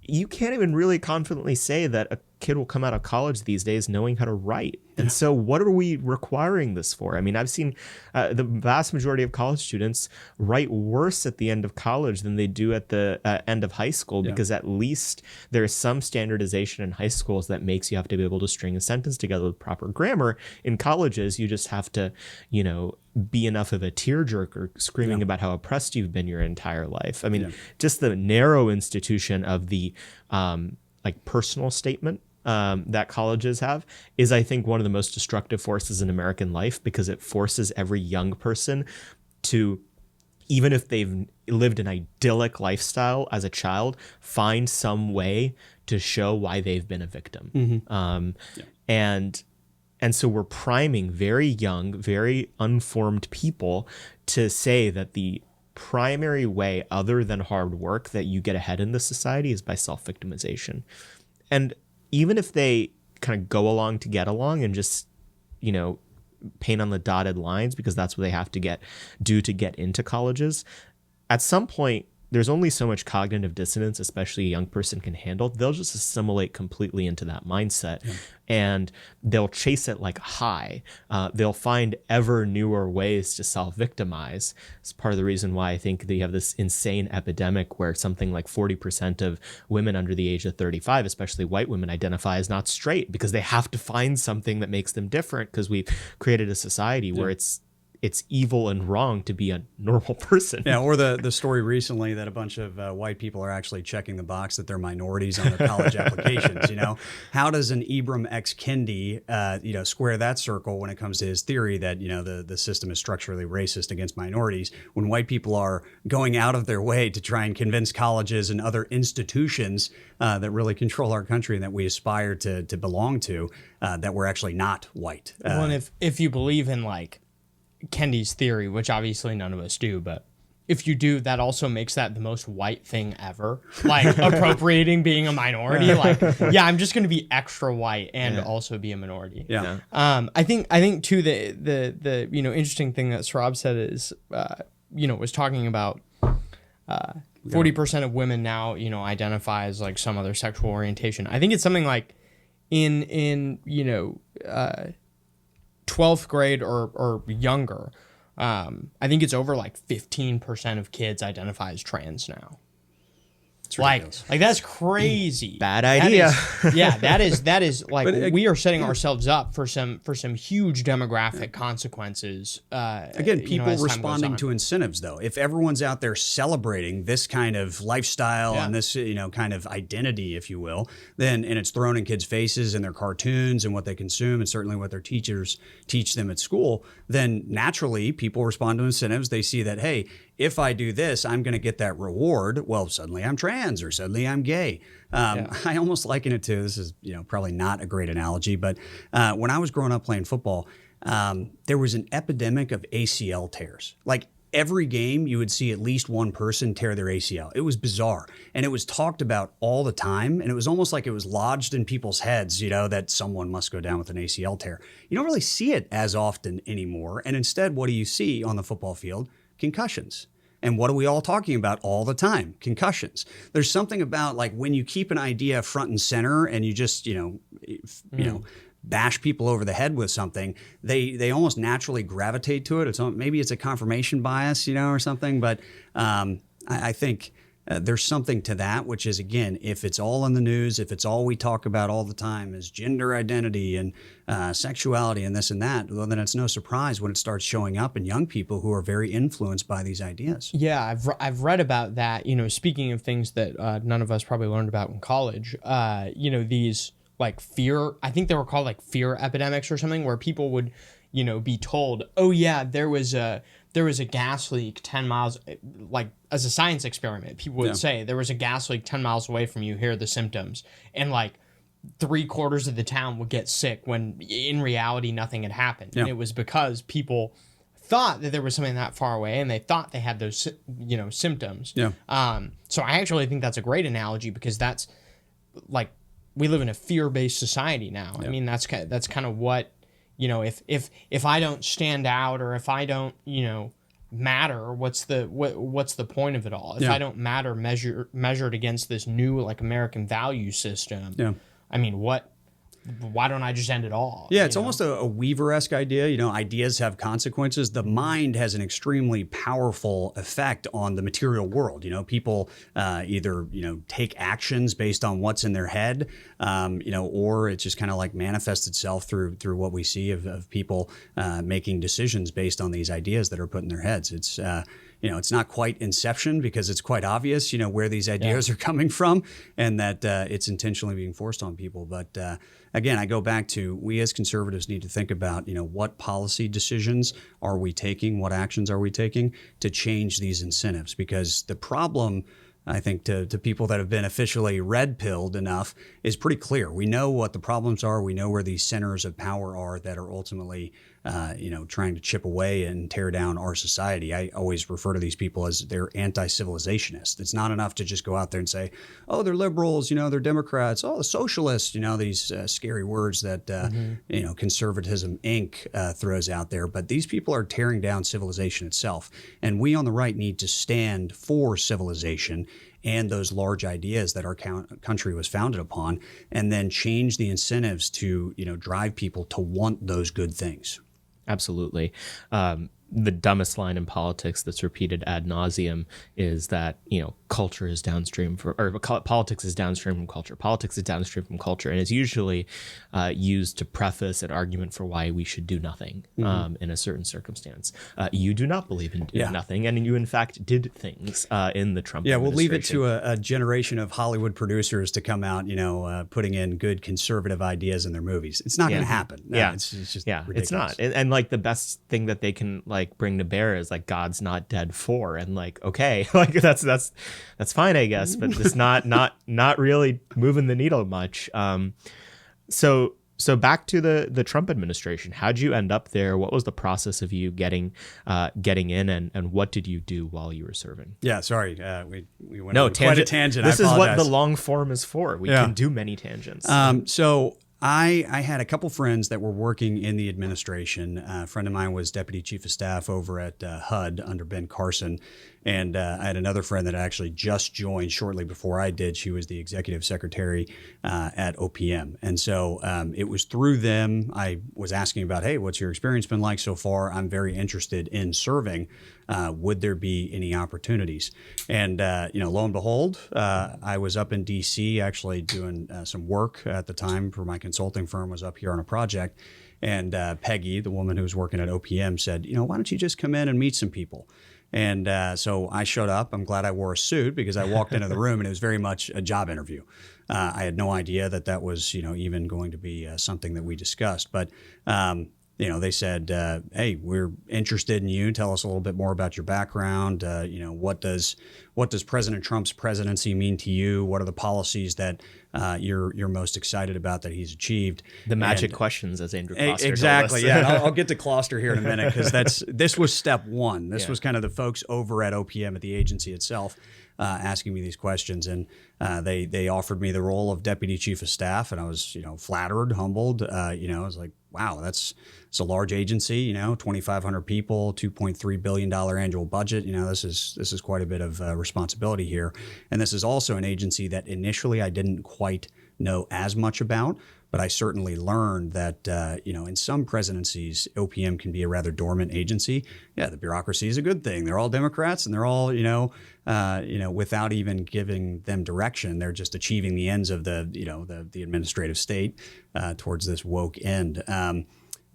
you can't even really confidently say that a kid will come out of college these days knowing how to write. And so what are we requiring this for? I mean, I've seen the vast majority of college students write worse at the end of college than they do at the end of high school, because at least there is some standardization in high schools that makes you have to be able to string a sentence together with proper grammar. In colleges, you just have to, be enough of a tearjerker screaming about how oppressed you've been your entire life. I mean, just the narrow institution of the personal statement that colleges have is, I think, one of the most destructive forces in American life, because it forces every young person to, even if they've lived an idyllic lifestyle as a child, find some way to show why they've been a victim. And so we're priming very young, very unformed people to say that the primary way, other than hard work, that you get ahead in this society is by self-victimization. And even if they kind of go along to get along and just, paint on the dotted lines because that's what they have to do to get into colleges, at some point, there's only so much cognitive dissonance, especially a young person can handle. They'll just assimilate completely into that mindset, and they'll chase it like a high. They'll find ever newer ways to self-victimize. It's part of the reason why I think that you have this insane epidemic where something like 40% of women under the age of 35, especially white women, identify as not straight because they have to find something that makes them different, because we've created a society where it's evil and wrong to be a normal person. Yeah, or the story recently that a bunch of white people are actually checking the box that they're minorities on their college applications. How does an Ibram X. Kendi, square that circle when it comes to his theory that the system is structurally racist against minorities, when white people are going out of their way to try and convince colleges and other institutions that really control our country and that we aspire to belong to, that we're actually not white. Well, and if you believe in Kendi's theory, which obviously none of us do, but if you do, that also makes that the most white thing ever. Appropriating being a minority. I'm just going to be extra white and also be a minority. Yeah. I think too the interesting thing that Saurabh said is was talking about 40% of women now identify as some other sexual orientation. I think it's something like in 12th grade or younger, I think it's over 15% of kids identify as trans now. That's crazy. Bad idea. That is we are setting ourselves up for some huge demographic consequences. Again, people responding to incentives, though. If everyone's out there celebrating this kind of lifestyle and this kind of identity, if you will, and it's thrown in kids' faces in their cartoons and what they consume, and certainly what their teachers teach them at school, then naturally people respond to incentives. They see that, hey, if I do this, I'm going to get that reward. Well, suddenly I'm trans, or suddenly I'm gay. I almost liken it to, this is probably not a great analogy, but when I was growing up playing football, there was an epidemic of ACL tears. Every game, you would see at least one person tear their ACL. It was bizarre, and it was talked about all the time, and it was almost like it was lodged in people's heads, that someone must go down with an ACL tear. You don't really see it as often anymore, and instead, what do you see on the football field? Concussions. And what are we all talking about all the time? Concussions. There's something about when you keep an idea front and center and you just, bash people over the head with something, they almost naturally gravitate to it. Maybe it's a confirmation bias, or something. But I think there's something to that, which is, again, if it's all in the news, if it's all we talk about all the time is gender identity and sexuality and this and that, well, then it's no surprise when it starts showing up in young people who are very influenced by these ideas. Yeah, I've read about that. Speaking of things that none of us probably learned about in college, these fear, I think they were called fear epidemics or something, where people would, be told, oh yeah, there was a gas leak 10 miles, as a science experiment, people would say there was a gas leak 10 miles away from you, here are the symptoms. And 3/4 of the town would get sick when in reality nothing had happened. Yeah. And it was because people thought that there was something that far away and they thought they had those, symptoms. Yeah. So I actually think that's a great analogy, because that's like, we live in a fear-based society now. I mean, that's kind of what, if I don't stand out, or if I don't, matter, what's the point of it all? If I don't matter measured against this new like American value system, I mean, why don't I just end it all? Yeah, it's almost a Weaver-esque idea. Ideas have consequences. The mind has an extremely powerful effect on the material world. People either, take actions based on what's in their head, or it just kind of like manifests itself through what we see of people making decisions based on these ideas that are put in their heads. It's it's not quite Inception, because it's quite obvious, where these ideas are coming from, and that it's intentionally being forced on people. But again, I go back to, we as conservatives need to think about, what policy decisions are we taking, what actions are we taking to change these incentives? Because the problem, I think, to people that have been officially red-pilled enough, is pretty clear. We know what the problems are. We know where these centers of power are that are ultimately, trying to chip away and tear down our society. I always refer to these people as they're anti-civilizationist. It's not enough to just go out there and say, oh, they're liberals, they're Democrats, oh, socialists, these scary words that, Conservatism Inc. Throws out there. But these people are tearing down civilization itself. And we on the right need to stand for civilization and those large ideas that our country was founded upon, and then change the incentives to, drive people to want those good things. Absolutely. The dumbest line in politics that's repeated ad nauseum is that, culture is downstream politics is downstream from culture. Politics is downstream from culture. And it's usually used to preface an argument for why we should do nothing in a certain circumstance. You do not believe in doing nothing. And you, in fact, did things in the Trump administration. We'll leave it to a generation of Hollywood producers to come out, putting in good conservative ideas in their movies. It's not going to happen. No, it's just ridiculous. It's not. And like the best thing that they can bring to bear is like God's not dead 4, and okay, that's fine, I guess, but it's not really moving the needle much. So back to the Trump administration. How'd you end up there? What was the process of you getting in, and what did you do while you were serving? Yeah, sorry, we went on quite a tangent. This is what the long form is for. We can do many tangents. So I had a couple friends that were working in the administration. A friend of mine was deputy chief of staff over at HUD under Ben Carson. And I had another friend that actually just joined shortly before I did. She was the executive secretary at OPM. And so it was through them I was asking about, hey, what's your experience been like so far? I'm very interested in serving. Would there be any opportunities? And, lo and behold, I was up in D.C. actually doing some work at the time for my consulting firm, was up here on a project. And Peggy, the woman who was working at OPM, said, why don't you just come in and meet some people? And so I showed up. I'm glad I wore a suit, because I walked into the room and it was very much a job interview. I had no idea that was, even going to be something that we discussed. But, they said, hey, we're interested in you. Tell us a little bit more about your background. What does President Trump's presidency mean to you? What are the policies that you're most excited about that he's achieved? The magic questions, as Andrew Kloster exactly. told us. Yeah, I'll get to Kloster here in a minute, because this was step one. This was kind of the folks over at OPM at the agency itself asking me these questions, and they offered me the role of deputy chief of staff, and I was flattered, humbled. I was like, wow, it's a large agency, 2,500 people, $2.3 billion annual budget. This is quite a bit of responsibility here. And this is also an agency that initially I didn't quite know as much about, but I certainly learned that, in some presidencies, OPM can be a rather dormant agency. Yeah, the bureaucracy is a good thing. They're all Democrats, and they're all, without even giving them direction, they're just achieving the ends of the administrative state towards this woke end.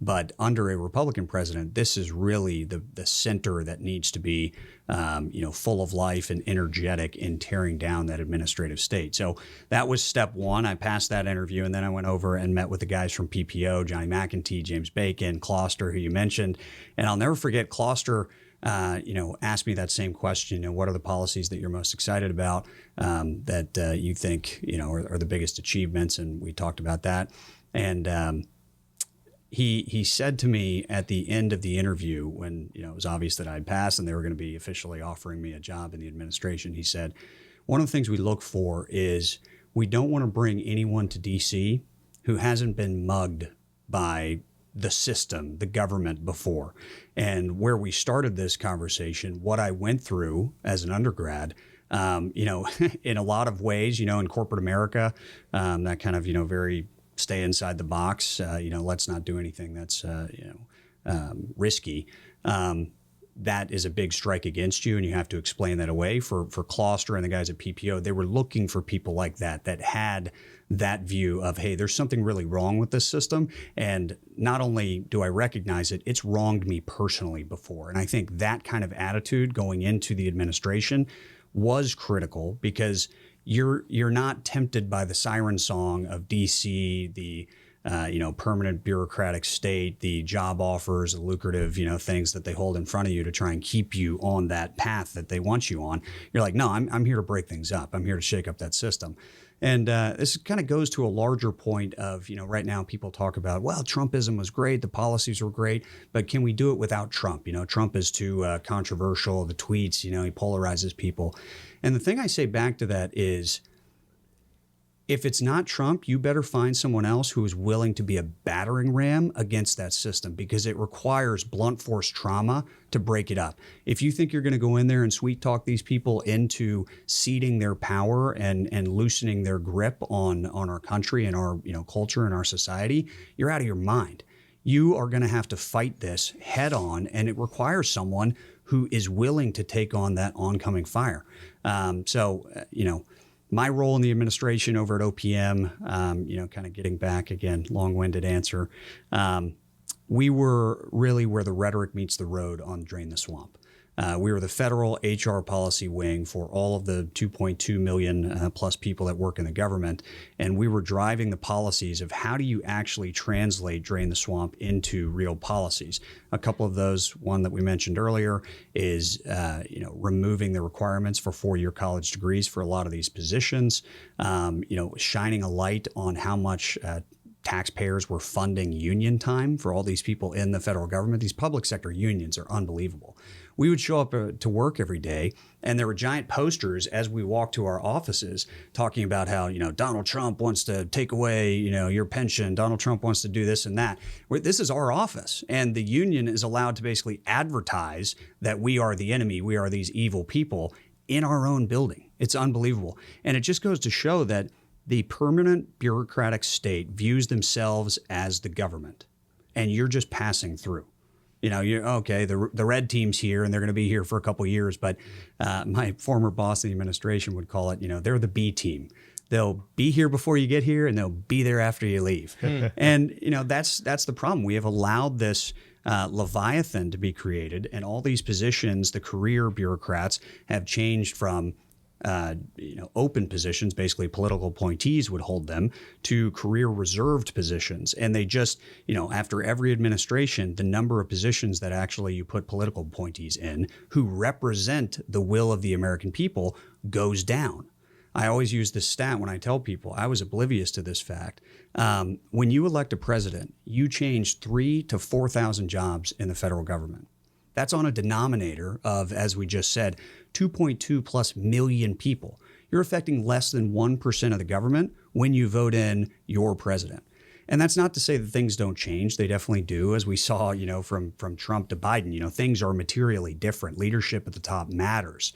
But under a Republican president, this is really the center that needs to be, full of life and energetic in tearing down that administrative state. So that was step one. I passed that interview, and then I went over and met with the guys from PPO, Johnny McEntee, James Bacon, Kloster, who you mentioned. And I'll never forget Kloster asked me that same question. What are the policies that you're most excited about that you think, are the biggest achievements? And we talked about that. And he said to me at the end of the interview, when it was obvious that I'd passed and they were going to be officially offering me a job in the administration, he said, one of the things we look for is we don't want to bring anyone to D.C. who hasn't been mugged by the system, the government before. And where we started this conversation, what I went through as an undergrad, in a lot of ways, in corporate America, that kind of, very stay inside the box, let's not do anything that's, risky. That is a big strike against you, and you have to explain that away. For Closter and the guys at PPO, they were looking for people like that had that view of, hey, there's something really wrong with this system, and not only do I recognize it, it's wronged me personally before. And I think that kind of attitude going into the administration was critical, because you're not tempted by the siren song of DC, the permanent bureaucratic state, the job offers, the lucrative, things that they hold in front of you to try and keep you on that path that they want you on. You're like, no, I'm here to break things up. I'm here to shake up that system. And this kind of goes to a larger point of, right now people talk about, well, Trumpism was great, the policies were great, but can we do it without Trump? Trump is too controversial, the tweets, he polarizes people. And the thing I say back to that is, if it's not Trump, you better find someone else who is willing to be a battering ram against that system, because it requires blunt force trauma to break it up. If you think you're going to go in there and sweet talk these people into ceding their power and loosening their grip on our country and our culture and our society, you're out of your mind. You are going to have to fight this head on, and it requires someone who is willing to take on that oncoming fire. My role in the administration over at OPM, kind of getting back again, long-winded answer. We were really where the rhetoric meets the road on Drain the Swamp. We were the federal HR policy wing for all of the 2.2 million plus people that work in the government. And we were driving the policies of how do you actually translate Drain the Swamp into real policies. A couple of those, one that we mentioned earlier is, removing the requirements for 4-year college degrees for a lot of these positions, shining a light on how much taxpayers were funding union time for all these people in the federal government. These public sector unions are unbelievable. We would show up to work every day, and there were giant posters as we walked to our offices talking about how, Donald Trump wants to take away, your pension. Donald Trump wants to do this and that. This is our office, and the union is allowed to basically advertise that we are the enemy. We are these evil people in our own building. It's unbelievable. And it just goes to show that the permanent bureaucratic state views themselves as the government, and you're just passing through. You're okay. The red team's here, and they're going to be here for a couple of years. But my former boss in the administration would call it, they're the B team. They'll be here before you get here, and they'll be there after you leave. And that's the problem. We have allowed this Leviathan to be created, and all these positions, the career bureaucrats, have changed from open positions, basically political appointees would hold them, to career reserved positions. And they just, after every administration, the number of positions that actually you put political appointees in who represent the will of the American people goes down. I always use this stat when I tell people, I was oblivious to this fact. When you elect a president, you change 3,000 to 4,000 jobs in the federal government. That's on a denominator of, as we just said, 2.2 plus million people. You're affecting less than 1% of the government when you vote in your president. And that's not to say that things don't change. They definitely do. As we saw, from Trump to Biden, things are materially different. Leadership at the top matters.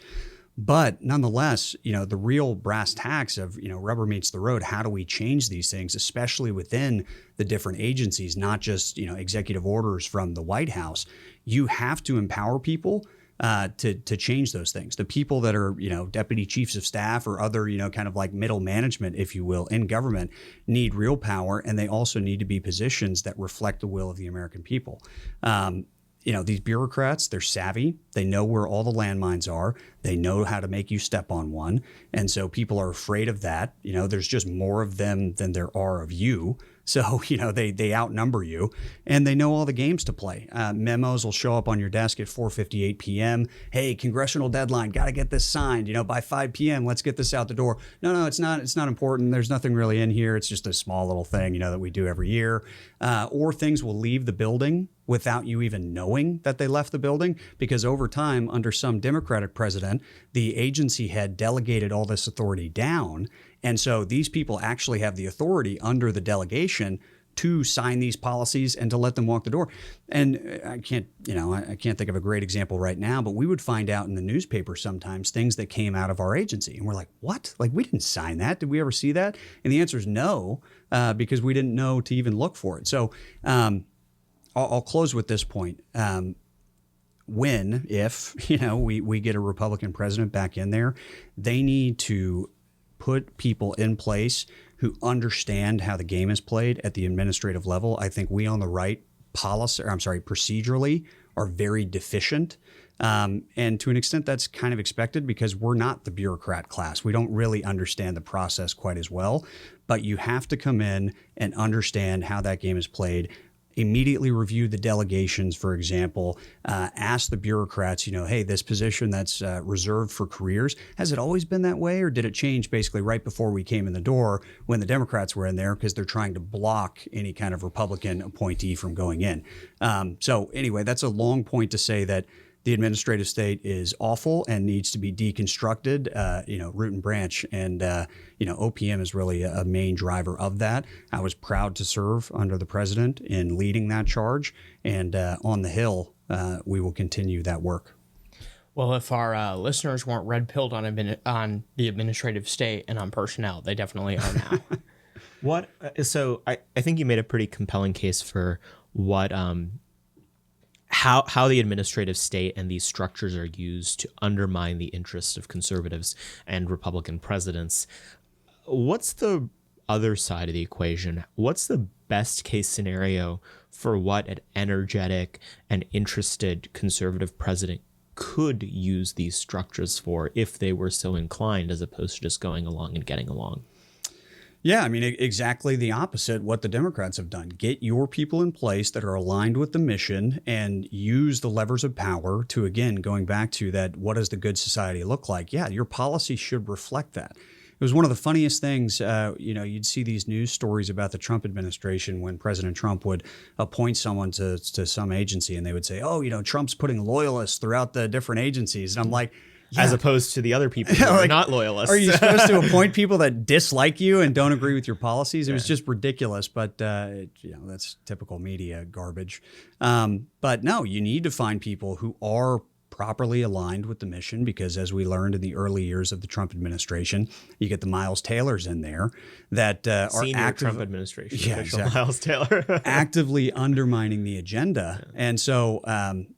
But nonetheless, the real brass tacks of, rubber meets the road. How do we change these things, especially within the different agencies, not just, executive orders from the White House? You have to empower people to change those things. The people that are, deputy chiefs of staff or other, kind of like middle management, if you will, in government need real power, and they also need to be positions that reflect the will of the American people. These bureaucrats, they're savvy. They know where all the landmines are. They know how to make you step on one. And so people are afraid of that. There's just more of them than there are of you. So, they outnumber you, and they know all the games to play. Memos will show up on your desk at 4:58 p.m. Hey, congressional deadline, got to get this signed. By 5 p.m., let's get this out the door. No, it's not. It's not important. There's nothing really in here. It's just a small little thing, that we do every year. Or things will leave the building without you even knowing that they left the building, because over time, under some Democratic president, the agency had delegated all this authority down. And so these people actually have the authority under the delegation to sign these policies and to let them walk the door. And I can't think of a great example right now, but we would find out in the newspaper sometimes things that came out of our agency. And we're like, what? Like, we didn't sign that. Did we ever see that? And the answer is no, because we didn't know to even look for it. So I'll close with this point. If we get a Republican president back in there, they need to put people in place who understand how the game is played at the administrative level. I think we on the right procedurally are very deficient. And to an extent, that's kind of expected because we're not the bureaucrat class. We don't really understand the process quite as well. But you have to come in and understand how that game is played. Immediately review the delegations, for example, ask the bureaucrats, hey, this position that's reserved for careers, has it always been that way, or did it change basically right before we came in the door when the Democrats were in there because they're trying to block any kind of Republican appointee from going in? So anyway, that's a long point to say that the administrative state is awful and needs to be deconstructed, root and branch. And, OPM is really a main driver of that. I was proud to serve under the president in leading that charge. And on the Hill, we will continue that work. Well, if our listeners weren't red-pilled on the administrative state and on personnel, they definitely are now. So I think you made a pretty compelling case for what how the administrative state and these structures are used to undermine the interests of conservatives and Republican presidents. What's the other side of the equation? What's the best case scenario for what an energetic and interested conservative president could use these structures for if they were so inclined, as opposed to just going along and getting along? Yeah, I mean, exactly the opposite what the Democrats have done. Get your people in place that are aligned with the mission and use the levers of power to, again, going back to that, what does the good society look like? Yeah, your policy should reflect that. It was one of the funniest things, you'd see these news stories about the Trump administration when President Trump would appoint someone to some agency and they would say, Trump's putting loyalists throughout the different agencies. And I'm like, yeah. As opposed to the other people who are not loyalists. Are you supposed to appoint people that dislike you and don't agree with your policies? It was just ridiculous, but that's typical media garbage. But no, you need to find people who are properly aligned with the mission, because as we learned in the early years of the Trump administration, you get the Miles Taylors in there that are Senior Trump administration official, exactly. Miles Taylor. actively undermining the agenda. Yeah. And so,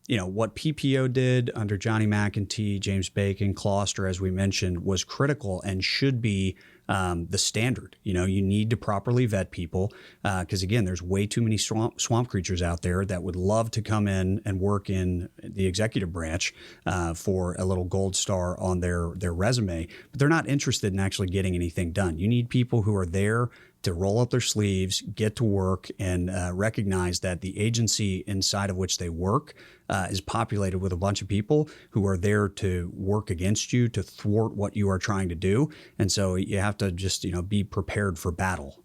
what PPO did under Johnny McEntee, James Bacon, Closter, as we mentioned, was critical and should be the standard. You need to properly vet people because, again, there's way too many swamp creatures out there that would love to come in and work in the executive branch for a little gold star on their resume, but they're not interested in actually getting anything done. You need people who are there to roll up their sleeves, get to work, and recognize that the agency inside of which they work is populated with a bunch of people who are there to work against you, to thwart what you are trying to do. And so you have to just, be prepared for battle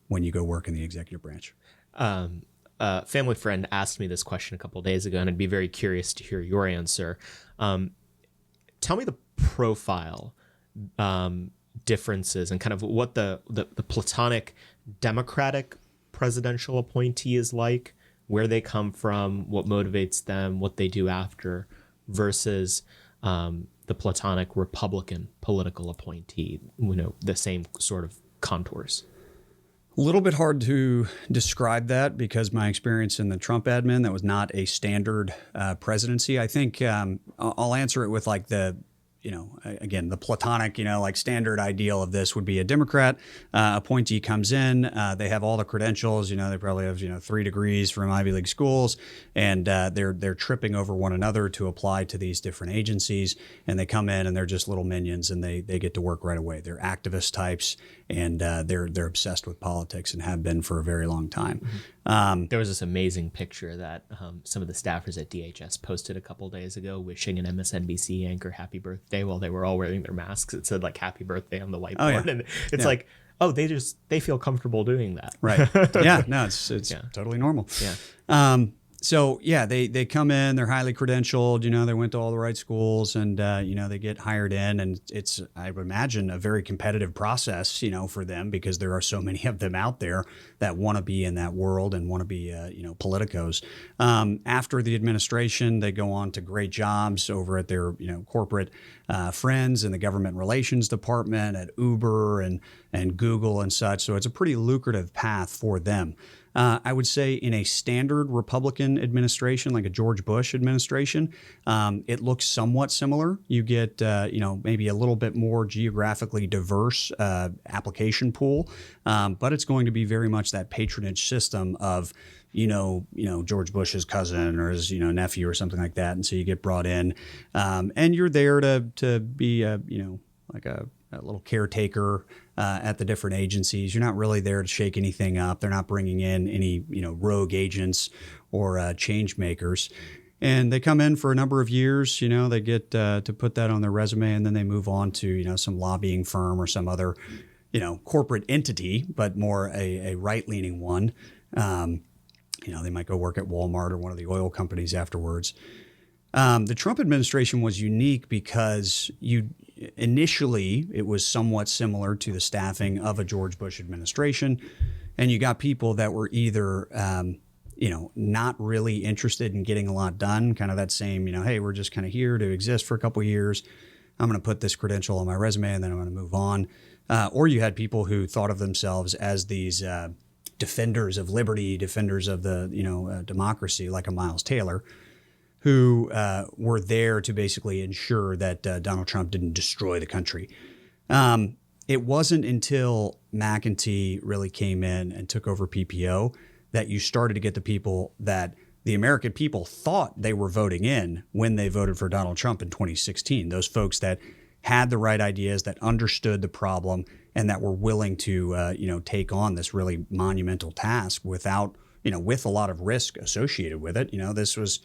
when you go work in the executive branch. A family friend asked me this question a couple of days ago, and I'd be very curious to hear your answer. Tell me the profile differences and kind of what the platonic Democratic presidential appointee is like, where they come from, what motivates them, what they do after, versus the platonic Republican political appointee, the same sort of contours. A little bit hard to describe that because my experience in the Trump admin, that was not a standard presidency. I think I'll answer it with like the again, the platonic, like standard ideal of this would be a Democrat appointee comes in. They have all the credentials. They probably have 3 degrees from Ivy League schools, and they're tripping over one another to apply to these different agencies. And they come in and they're just little minions, and they get to work right away. They're activist types, and they're obsessed with politics and have been for a very long time. There was this amazing picture that some of the staffers at DHS posted a couple days ago, wishing an MSNBC anchor happy birthday while they were all wearing their masks. It said like "Happy Birthday" on the whiteboard, Oh, yeah. and it's like, oh, they feel comfortable doing that, right? Yeah, no, it's totally normal. Yeah. So yeah, they come in, they're highly credentialed, they went to all the right schools, and they get hired in, and it's, I would imagine, a very competitive process, for them, because there are so many of them out there that want to be in that world and want to be politicos. After the administration, they go on to great jobs over at their corporate friends in the government relations department at Uber and Google and such. So it's a pretty lucrative path for them. I would say in a standard Republican administration, like a George Bush administration, it looks somewhat similar. You get, maybe a little bit more geographically diverse application pool, but it's going to be very much that patronage system of, George Bush's cousin or his, nephew or something like that. And so you get brought in, and you're there to be like a little caretaker at the different agencies. You're not really there to shake anything up. They're not bringing in any, rogue agents or change makers. And they come in for a number of years. They get to put that on their resume, and then they move on to, some lobbying firm or some other, corporate entity, but more a right-leaning one. They might go work at Walmart or one of the oil companies afterwards. The Trump administration was unique because initially it was somewhat similar to the staffing of a George Bush administration, and you got people that were either not really interested in getting a lot done, kind of that same, hey, we're just kind of here to exist for a couple of years. I'm going to put this credential on my resume and then I'm going to move on. Or you had people who thought of themselves as these defenders of liberty, defenders of the democracy, like a Miles Taylor, who were there to basically ensure that Donald Trump didn't destroy the country. It wasn't until McKinsey really came in and took over PPO that you started to get the people that the American people thought they were voting in when they voted for Donald Trump in 2016. Those folks that had the right ideas, that understood the problem, and that were willing to take on this really monumental task without, with a lot of risk associated with it. This was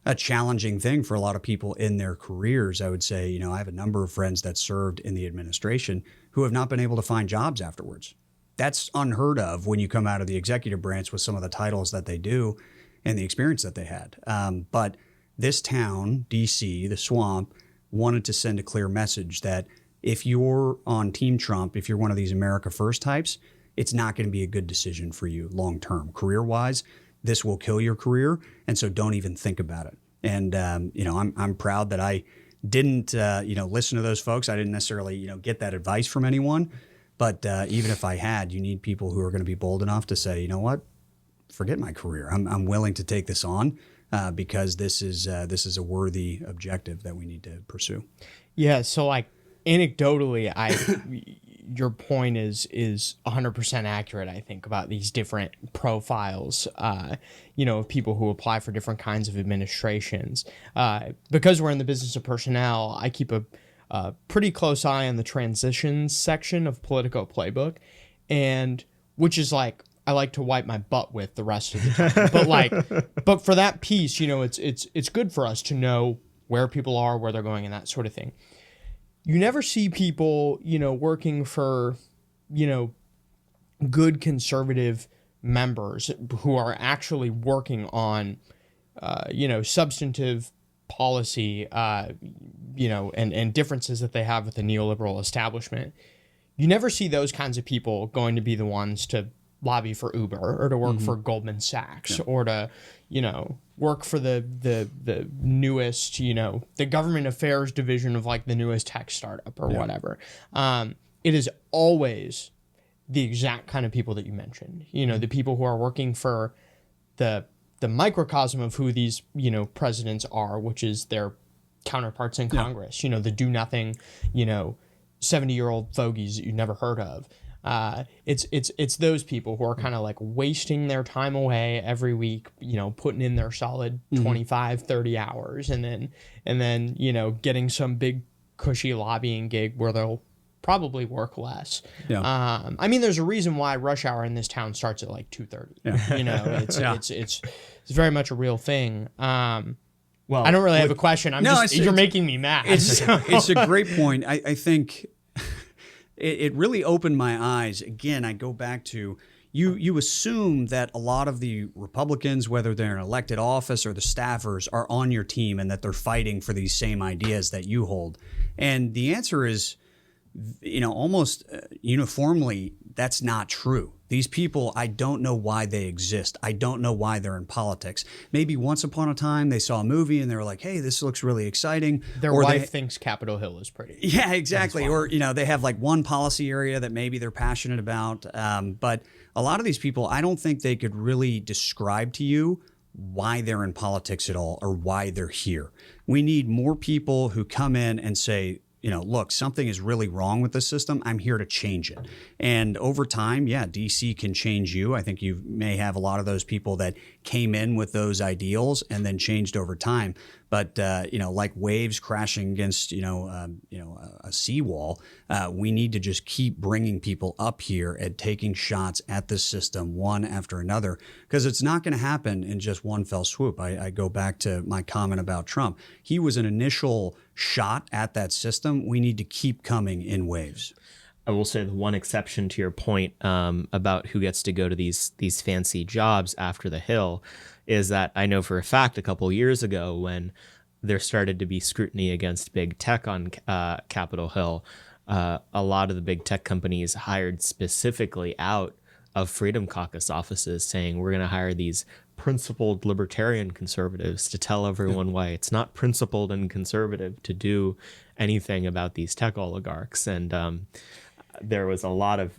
a challenging thing for a lot of people in their careers. I would say, I have a number of friends that served in the administration who have not been able to find jobs afterwards. That's unheard of when you come out of the executive branch with some of the titles that they do and the experience that they had. But this town, DC, the swamp, wanted to send a clear message that if you're on Team Trump, if you're one of these America First types, it's not going to be a good decision for you long-term. Career-wise, this will kill your career, and so don't even think about it. And I'm proud that I didn't listen to those folks. I didn't necessarily get that advice from anyone, but even if I had, you need people who are going to be bold enough to say, you know what, forget my career. I'm willing to take this on because this is a worthy objective that we need to pursue. Yeah. So like anecdotally, your point is 100% accurate, I think, about these different profiles, of people who apply for different kinds of administrations. Because we're in the business of personnel, I keep a pretty close eye on the transitions section of Politico Playbook, and which is like I like to wipe my butt with the rest of the time. But for that piece, it's good for us to know where people are, where they're going, and that sort of thing. You never see people, working for, good conservative members who are actually working on, substantive policy, and differences that they have with the neoliberal establishment. You never see those kinds of people going to be the ones to lobby for Uber or to work for Goldman Sachs or to, work for the newest, the government affairs division of like the newest tech startup or whatever. It is always the exact kind of people that you mentioned, the people who are working for the microcosm of who these, presidents are, which is their counterparts in Congress, the do nothing, 70-year-old fogies that you've never heard of. It's those people who are kind of like wasting their time away every week, putting in their solid 25, 30 hours and then, getting some big cushy lobbying gig where they'll probably work less. Yeah. There's a reason why rush hour in this town starts at like 2:30. Yeah. It's very much a real thing. Well, I don't really have a question. You're making me mad. It's a great point. I think it really opened my eyes. Again, I go back to you assume that a lot of the Republicans, whether they're in elected office or the staffers, are on your team and that they're fighting for these same ideas that you hold. And the answer is, almost uniformly, that's not true. These people, I don't know why they exist. I don't know why they're in politics. Maybe once upon a time they saw a movie and they were like, hey, this looks really exciting. Their wife thinks Capitol Hill is pretty. Yeah, exactly. Or, they have like one policy area that maybe they're passionate about. But a lot of these people, I don't think they could really describe to you why they're in politics at all or why they're here. We need more people who come in and say, look, something is really wrong with the system. I'm here to change it. And over time, DC can change you. I think you may have a lot of those people that came in with those ideals and then changed over time. But, like waves crashing against, a seawall, we need to just keep bringing people up here and taking shots at this system one after another, because it's not going to happen in just one fell swoop. I go back to my comment about Trump. He was an initial shot at that system. We need to keep coming in waves. I will say the one exception to your point about who gets to go to these fancy jobs after the Hill is that I know for a fact a couple of years ago when there started to be scrutiny against big tech on Capitol Hill, a lot of the big tech companies hired specifically out of Freedom Caucus offices saying, we're going to hire these principled libertarian conservatives to tell everyone why it's not principled and conservative to do anything about these tech oligarchs. And there was a lot of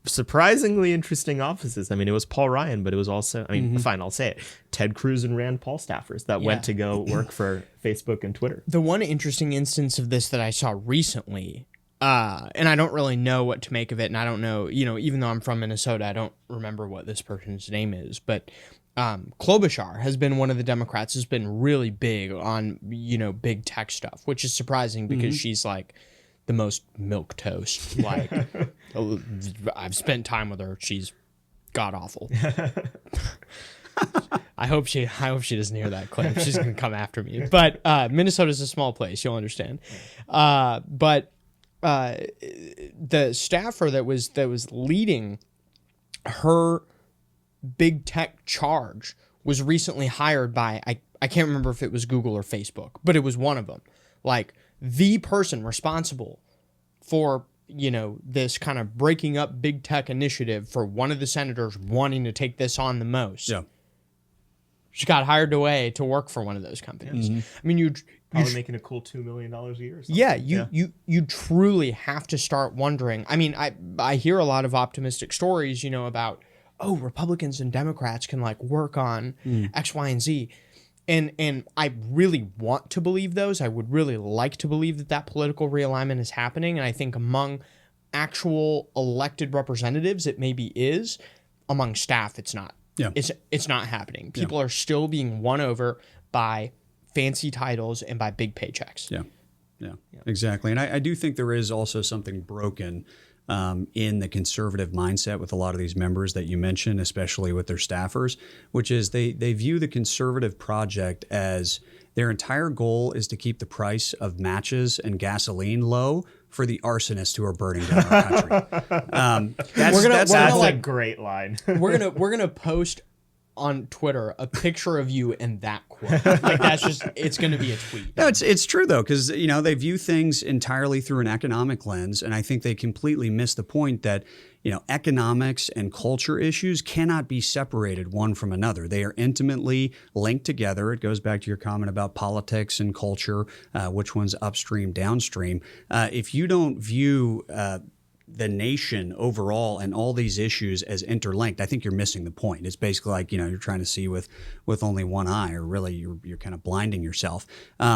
surprisingly interesting offices. It was Paul Ryan, but it was also, fine, I'll say it, Ted Cruz and Rand Paul staffers that went to go work for Facebook and Twitter. The one interesting instance of this that I saw recently, and I don't really know what to make of it, and I don't know, even though I'm from Minnesota, I don't remember what this person's name is, but Klobuchar has been one of the Democrats who's been really big on, big tech stuff, which is surprising because she's like the most milquetoast. Like, I've spent time with her. She's god awful. I hope she doesn't hear that clip. She's gonna come after me. But Minnesota's a small place. You'll understand. But the staffer that was leading her big tech charge was recently hired by I can't remember if it was Google or Facebook, but it was one of them. Like, the person responsible for, this kind of breaking up big tech initiative for one of the senators wanting to take this on the most. Yeah. She got hired away to work for one of those companies. You're probably making a cool $2 million a year or something. Yeah, you truly have to start wondering. I hear a lot of optimistic stories, about, Republicans and Democrats can like work on X, Y, and Z. And I really want to believe those. I would really like to believe that political realignment is happening. And I think among actual elected representatives, it maybe is. Among staff, it's not. Yeah. It's not happening. People are still being won over by fancy titles and by big paychecks. Yeah, exactly. And I do think there is also something broken in the conservative mindset with a lot of these members that you mentioned, especially with their staffers, which is they view the conservative project as their entire goal is to keep the price of matches and gasoline low for the arsonists who are burning down our country. That's a great line. we're gonna post on Twitter a picture of you and that quote. Like, that's just, it's going to be a tweet. No, it's true though, because they view things entirely through an economic lens, and I think they completely miss the point that economics and culture issues cannot be separated one from another. They are intimately linked together. It goes back to your comment about politics and culture, which one's upstream, downstream. If you don't view the nation overall and all these issues as interlinked, I think you're missing the point. It's basically like, you're trying to see with only one eye, or really you're kind of blinding yourself.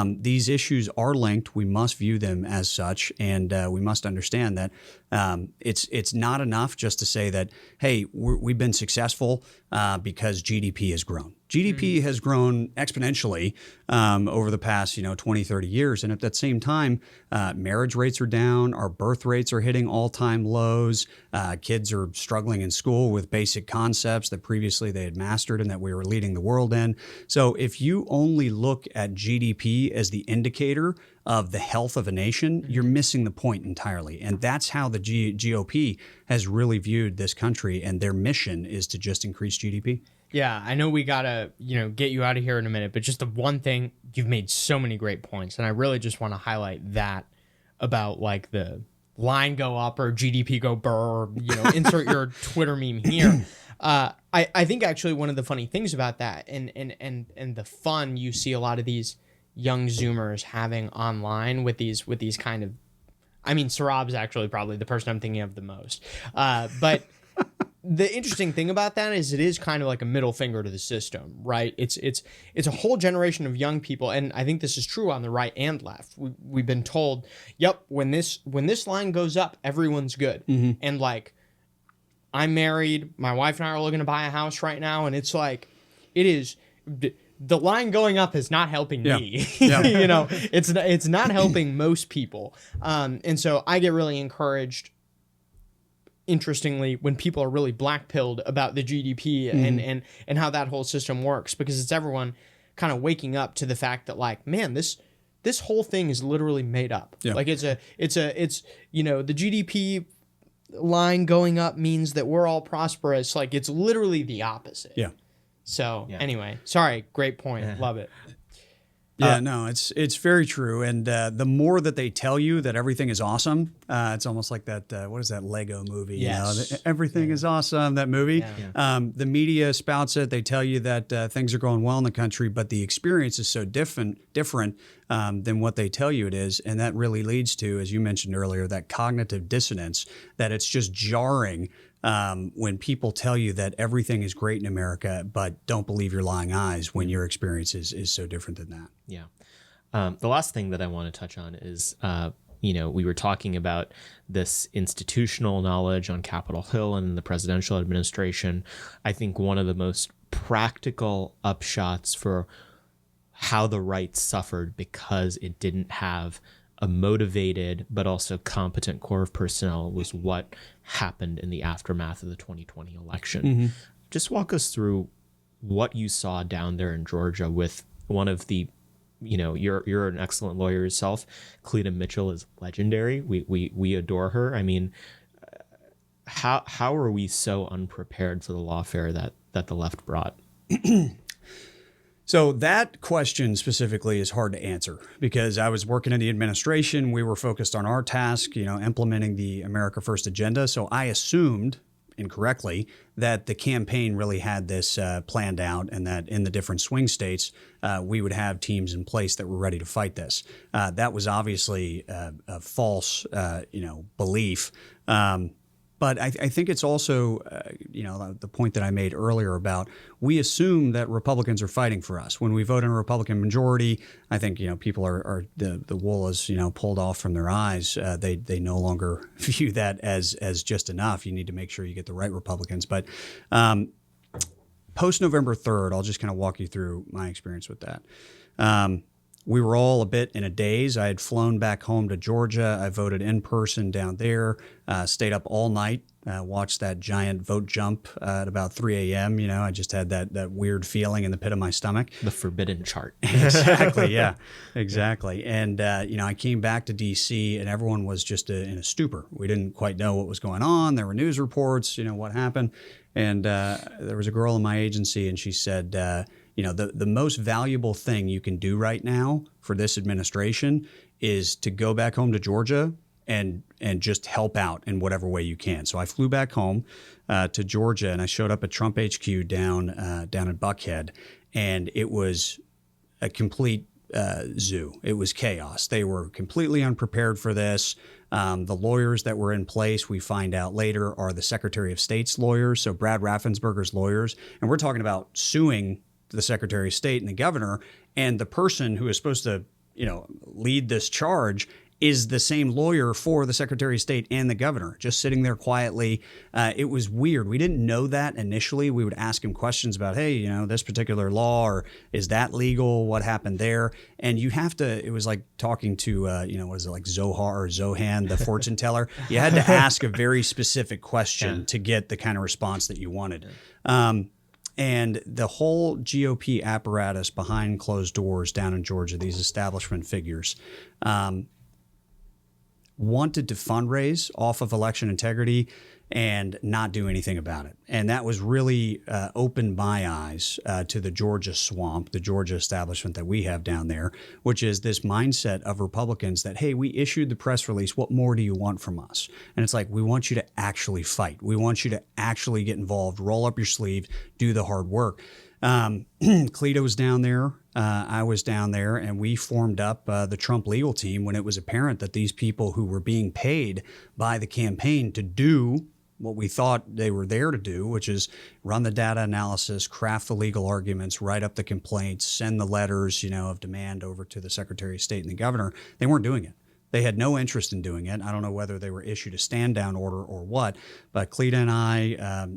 These issues are linked. We must view them as such, and we must understand that it's not enough just to say that, hey, we've been successful because GDP has grown. GDP has grown exponentially over the past, 20, 30 years. And at that same time, marriage rates are down. Our birth rates are hitting all-time lows. Kids are struggling in school with basic concepts that previously they had mastered and that we were leading the world in. So if you only look at GDP as the indicator of the health of a nation, you're missing the point entirely. And that's how the GOP has really viewed this country, and their mission is to just increase GDP. Yeah, I know we gotta, get you out of here in a minute, but just the one thing, you've made so many great points, and I really just want to highlight that about like the line go up or GDP go burr, or, insert your Twitter meme here. I think actually one of the funny things about that and the fun you see a lot of these young Zoomers having online with these kind of, I mean, Saurabh's actually probably the person I'm thinking of the most, but. The interesting thing about that is it is kind of like a middle finger to the system, right? It's a whole generation of young people, and I think this is true on the right and left. We've been told, yep, when this line goes up, everyone's good. Mm-hmm. And like, I'm married, my wife and I are looking to buy a house right now, and it's like, it is, the line going up is not helping me. Yeah. It's not helping most people. And so I get really encouraged, interestingly, when people are really black-pilled about the GDP and how that whole system works, because it's everyone kind of waking up to the fact that, like, man, this whole thing is literally made up. Yeah. Like it's the GDP line going up means that we're all prosperous. Like, it's literally the opposite. Yeah. So anyway, sorry, great point. Love it. Yeah, no, it's very true. And the more that they tell you that everything is awesome, it's almost like that, what is that Lego movie? Yes. Everything is awesome, that movie. Yeah. The media spouts it. They tell you that things are going well in the country, but the experience is so different than what they tell you it is. And that really leads to, as you mentioned earlier, that cognitive dissonance, that it's just jarring when people tell you that everything is great in America, but don't believe your lying eyes when your experience is so different than that. Yeah. The last thing that I want to touch on is, we were talking about this institutional knowledge on Capitol Hill and the presidential administration. I think one of the most practical upshots for how the right suffered because it didn't have a motivated but also competent core of personnel was what happened in the aftermath of the 2020 election. Mm-hmm. Just walk us through what you saw down there in Georgia with one of the, you're an excellent lawyer yourself. Cleta Mitchell is legendary. We adore her. I mean, how are we so unprepared for the lawfare that the left brought? So that question specifically is hard to answer because I was working in the administration. We were focused on our task, implementing the America First agenda. So I assumed incorrectly that the campaign really had this planned out and that in the different swing states, we would have teams in place that were ready to fight this. That was obviously a false, belief. But I think it's also, the point that I made earlier about we assume that Republicans are fighting for us. When we vote in a Republican majority, I think, people are the wool is, pulled off from their eyes. They no longer view that as just enough. You need to make sure you get the right Republicans. But post November 3rd, I'll just kind of walk you through my experience with that. We were all a bit in a daze. I had flown back home to Georgia. I voted in person down there, stayed up all night, watched that giant vote jump at about 3 a.m. I just had that weird feeling in the pit of my stomach. The forbidden chart. Exactly, yeah, exactly. And, I came back to D.C. and everyone was just in a stupor. We didn't quite know what was going on. There were news reports, what happened. And there was a girl in my agency and she said, the most valuable thing you can do right now for this administration is to go back home to Georgia and just help out in whatever way you can. So I flew back home to Georgia and I showed up at Trump HQ down in Buckhead, and it was a complete zoo. It was chaos. They were completely unprepared for this. The lawyers that were in place, we find out later, are the Secretary of State's lawyers, so Brad Raffensperger's lawyers. And we're talking about suing the Secretary of State and the governor, and the person who is supposed to, lead this charge is the same lawyer for the Secretary of State and the governor, just sitting there quietly. It was weird. We didn't know that initially. We would ask him questions about, hey, this particular law, or is that legal? What happened there? And you have to, it was like talking to, what is it, like Zohar or Zohan, the fortune teller? You had to ask a very specific question to get the kind of response that you wanted. And the whole GOP apparatus behind closed doors down in Georgia, these establishment figures, wanted to fundraise off of election integrity and not do anything about it. And that was really opened my eyes to the Georgia swamp, the Georgia establishment that we have down there, which is this mindset of Republicans that, hey, we issued the press release. What more do you want from us? And it's like, we want you to actually fight. We want you to actually get involved, roll up your sleeve, do the hard work. Cleta was down there. I was down there, and we formed up the Trump legal team when it was apparent that these people who were being paid by the campaign to do what we thought they were there to do, which is run the data analysis, craft the legal arguments, write up the complaints, send the letters, of demand over to the Secretary of State and the governor, they weren't doing it. They had no interest in doing it. I don't know whether they were issued a stand-down order or what, but Cleta and I, a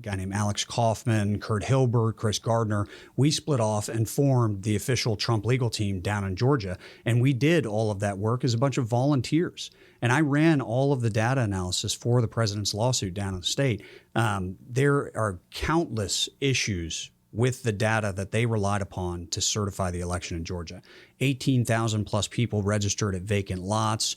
guy named Alex Kaufman, Kurt Hilbert, Chris Gardner, we split off and formed the official Trump legal team down in Georgia, and we did all of that work as a bunch of volunteers. And I ran all of the data analysis for the president's lawsuit down in the state. There are countless issues with the data that they relied upon to certify the election in Georgia. 18,000 plus people registered at vacant lots,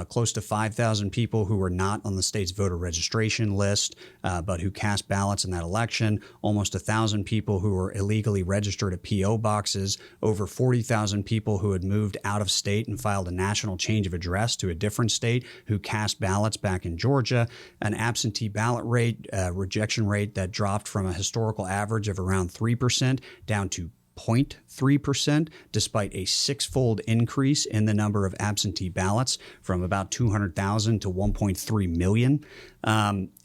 close to 5,000 people who were not on the state's voter registration list, but who cast ballots in that election, almost 1,000 people who were illegally registered at P.O. boxes, over 40,000 people who had moved out of state and filed a national change of address to a different state who cast ballots back in Georgia, an absentee ballot rate, rejection rate that dropped from a historical average of around 3% down to 0.3%, despite a six-fold increase in the number of absentee ballots from about 200,000 to 1.3 million.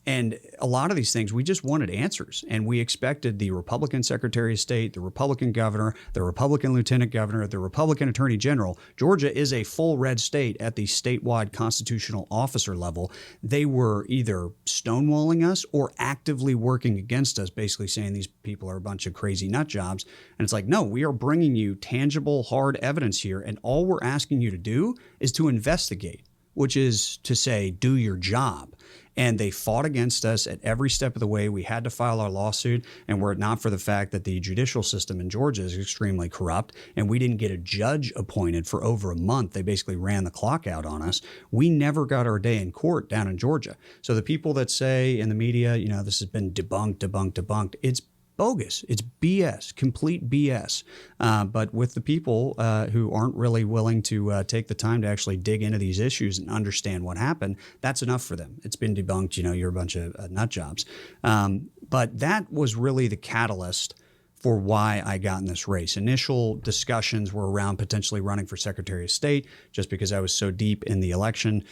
And a lot of these things, we just wanted answers. And we expected the Republican Secretary of State, the Republican governor, the Republican Lieutenant Governor, the Republican Attorney General. Georgia is a full red state at the statewide constitutional officer level. They were either stonewalling us or actively working against us, basically saying these people are a bunch of crazy nut jobs. And it's like, no, we are bringing you tangible, hard evidence here. And all we're asking you to do is to investigate, which is to say, do your job. And they fought against us at every step of the way. We had to file our lawsuit, and were it not for the fact that the judicial system in Georgia is extremely corrupt, and we didn't get a judge appointed for over a month, they basically ran the clock out on us, we never got our day in court down in Georgia. So the people that say in the media, this has been debunked, it's bogus. It's BS, complete BS. But with the people who aren't really willing to take the time to actually dig into these issues and understand what happened, that's enough for them. It's been debunked. You're a bunch of nut jobs. But that was really the catalyst for why I got in this race. Initial discussions were around potentially running for Secretary of State, just because I was so deep in the election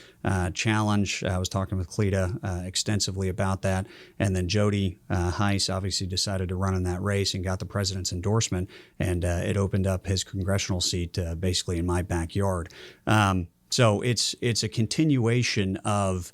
challenge. I was talking with Cleta extensively about that. And then Jody Heiss obviously decided to run in that race and got the president's endorsement. And it opened up his congressional seat basically in my backyard. So it's a continuation of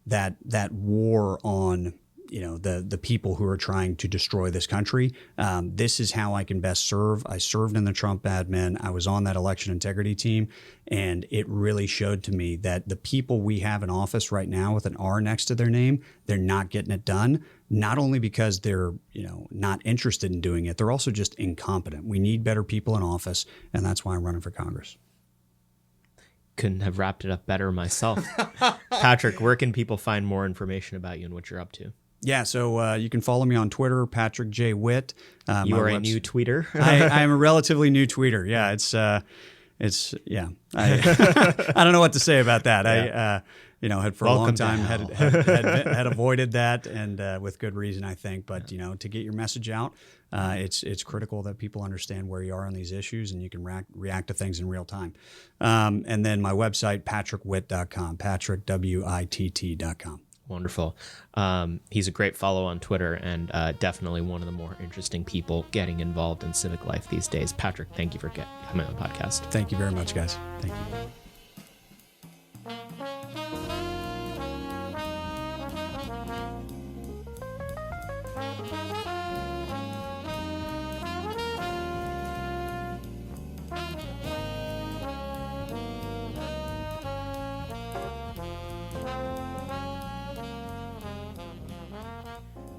that war on the people who are trying to destroy this country. This is how I can best serve. I served in the Trump admin. I was on that election integrity team, and it really showed to me that the people we have in office right now with an R next to their name, they're not getting it done. Not only because they're not interested in doing it, they're also just incompetent. We need better people in office, and that's why I'm running for Congress. Couldn't have wrapped it up better myself. Patrick, where can people find more information about you and what you're up to? Yeah, so you can follow me on Twitter, Patrick J. Witt. You are a new tweeter. I am a relatively new tweeter. Yeah, it's it's I don't know what to say about that. Yeah. I had for Welcome a long to time hell. had avoided that, and with good reason, I think. But to get your message out, it's critical that people understand where you are on these issues, and you can react to things in real time. And then my website, patrickwitt.com, patrickwitt.com. Wonderful. He's a great follow on Twitter, and definitely one of the more interesting people getting involved in civic life these days. Patrick, thank you for coming on the podcast. Thank you very much, guys. Thank you.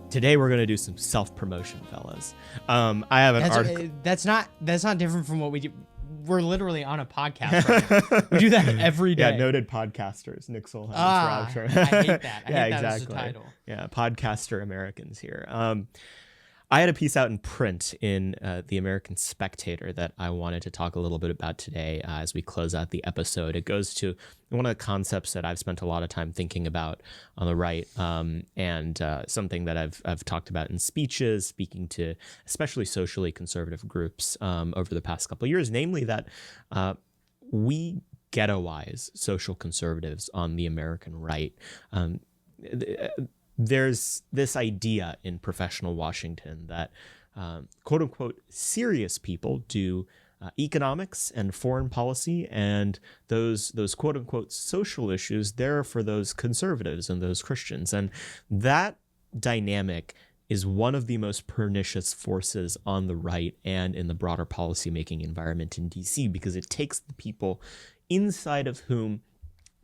Today we're going to do some self-promotion, fellas. I have an article. That's not different from what we do. We're literally on a podcast right now. We do that every day. Yeah, noted podcasters, Nick Solheim. I hate that. I hate that as a title. Yeah, podcaster Americans here. I had a piece out in print in the American Spectator that I wanted to talk a little bit about today as we close out the episode. It goes to one of the concepts that I've spent a lot of time thinking about on the right, and something that I've talked about in speeches, speaking to especially socially conservative groups over the past couple of years, namely that we ghettoize social conservatives on the American right. There's this idea in professional Washington that quote unquote serious people do economics and foreign policy, and those quote unquote social issues, they're for those conservatives and those Christians. And that dynamic is one of the most pernicious forces on the right and in the broader policymaking environment in DC, because it takes the people inside of whom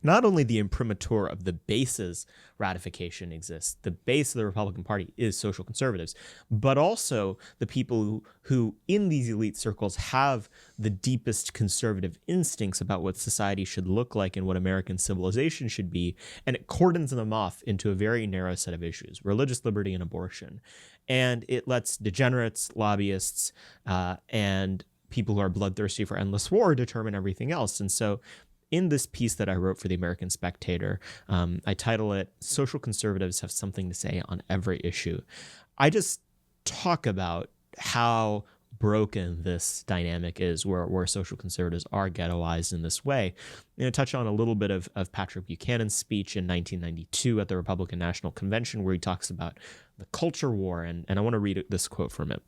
not only the imprimatur of the base's ratification exists, the base of the Republican Party is social conservatives, but also the people who in these elite circles have the deepest conservative instincts about what society should look like and what American civilization should be, and it cordons them off into a very narrow set of issues: religious liberty and abortion. And it lets degenerates, lobbyists, and people who are bloodthirsty for endless war determine everything else. And so in this piece that I wrote for the American Spectator, I title it "Social Conservatives Have Something to Say on Every Issue." I just talk about how broken this dynamic is, where social conservatives are ghettoized in this way. I'm going to touch on a little bit of Patrick Buchanan's speech in 1992 at the Republican National Convention, where he talks about the culture war. And I want to read this quote from it.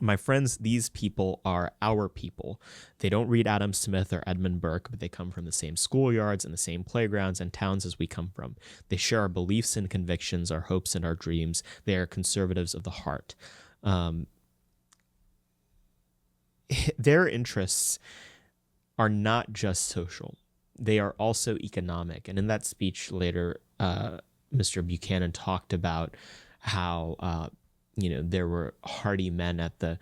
"My friends, these people are our people. They don't read Adam Smith or Edmund Burke, but they come from the same schoolyards and the same playgrounds and towns as we come from. They share our beliefs and convictions, our hopes and our dreams. They are conservatives of the heart." Their interests are not just social. They are also economic. And in that speech later, Mr. Buchanan talked about how there were hardy men at the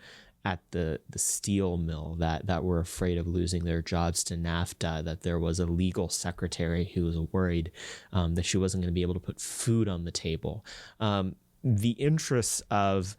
steel mill that were afraid of losing their jobs to NAFTA, that there was a legal secretary who was worried that she wasn't going to be able to put food on the table. The interests of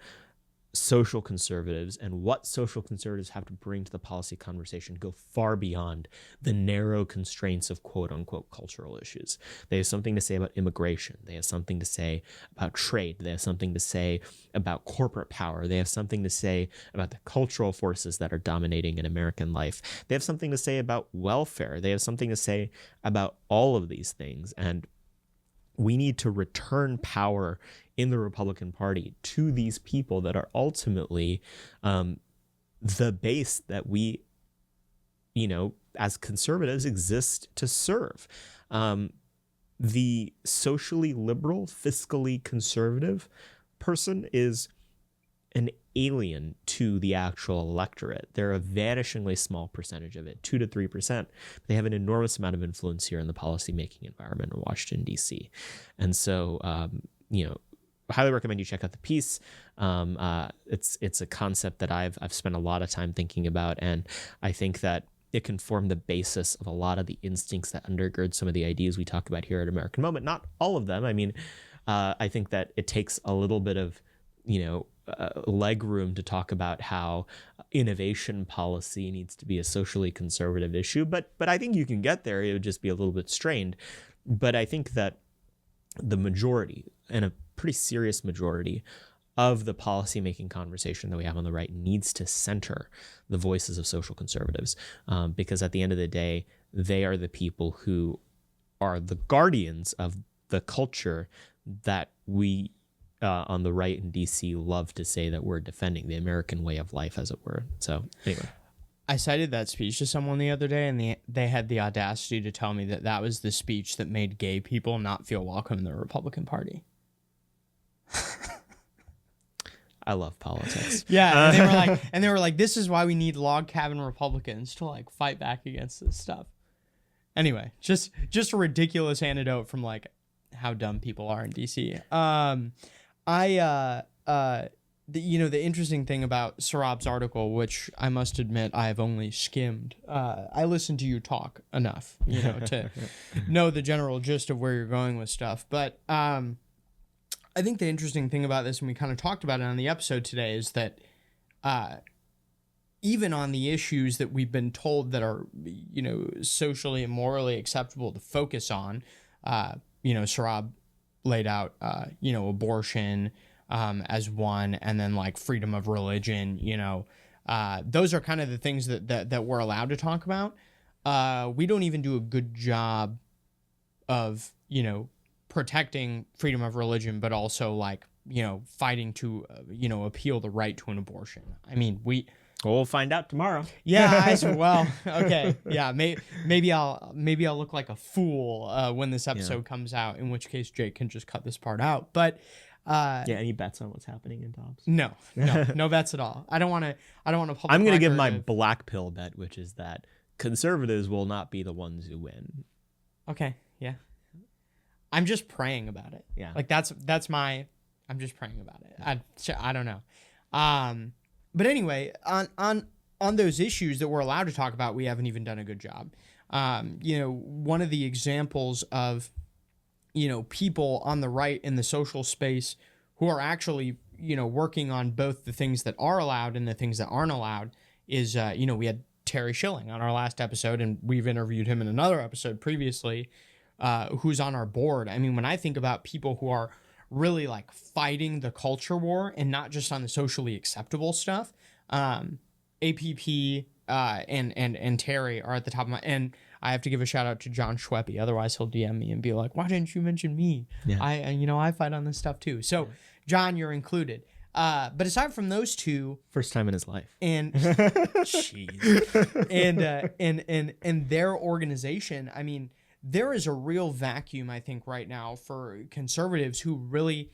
social conservatives and what social conservatives have to bring to the policy conversation go far beyond the narrow constraints of quote unquote cultural issues. They have something to say about immigration. They have something to say about trade. They have something to say about corporate power. They have something to say about the cultural forces that are dominating in American life. They have something to say about welfare. They have something to say about all of these things. And we need to return power in the Republican Party to these people that are ultimately the base that we, as conservatives exist to serve. The socially liberal, fiscally conservative person is an alien to the actual electorate. They're a vanishingly small percentage of it, 2 to 3%. They have an enormous amount of influence here in the policymaking environment in Washington, D.C. And so, I highly recommend you check out the piece. It's a concept that I've spent a lot of time thinking about, and I think that it can form the basis of a lot of the instincts that undergird some of the ideas we talk about here at American Moment. Not all of them. I mean, I think that it takes a little bit of, leg room to talk about how innovation policy needs to be a socially conservative issue, but I think you can get there. It would just be a little bit strained. But I think that the majority, and a pretty serious majority, of the policymaking conversation that we have on the right needs to center the voices of social conservatives, because at the end of the day, they are the people who are the guardians of the culture that we on the right in DC love to say that we're defending, the American way of life, as it were. So anyway. I cited that speech to someone the other day, and they had the audacity to tell me that that was the speech that made gay people not feel welcome in the Republican Party. I love politics. Yeah, and they were like, this is why we need log cabin Republicans to like fight back against this stuff. Anyway, just a ridiculous anecdote from like how dumb people are in DC. The interesting thing about Saurabh's article, which I must admit I have only skimmed. I listened to you talk enough, to know the general gist of where you're going with stuff. But I think the interesting thing about this, and we kind of talked about it on the episode today, is that even on the issues that we've been told that are, socially and morally acceptable to focus on, Saurabh laid out, abortion as one, and then like freedom of religion, those are kind of the things that we're allowed to talk about. We don't even do a good job of, protecting freedom of religion, but also like, fighting to, appeal the right to an abortion. I mean, we'll find out tomorrow. Yeah. Well, okay. Yeah. Maybe I'll look like a fool when this episode comes out, in which case Jake can just cut this part out. But any bets on what's happening in Dobbs? No bets at all. I don't want to. I'm going to give my black pill bet, which is that conservatives will not be the ones who win. Okay. Yeah. I'm just praying about it. Yeah. Like I'm just praying about it. I don't know. But anyway, on those issues that we're allowed to talk about, we haven't even done a good job. One of the examples of, people on the right in the social space who are actually, working on both the things that are allowed and the things that aren't allowed is, we had Terry Schilling on our last episode, and we've interviewed him in another episode previously, who's on our board. I mean, when I think about people who are really like fighting the culture war and not just on the socially acceptable stuff, APP and Terry are at the top of my, and I have to give a shout out to John Schweppe. Otherwise he'll DM me and be like, why didn't you mention me? Yeah. I fight on this stuff too. So John, you're included. But aside from those two, first time in his life, and and their organization, I mean, there is a real vacuum, I think, right now for conservatives who really,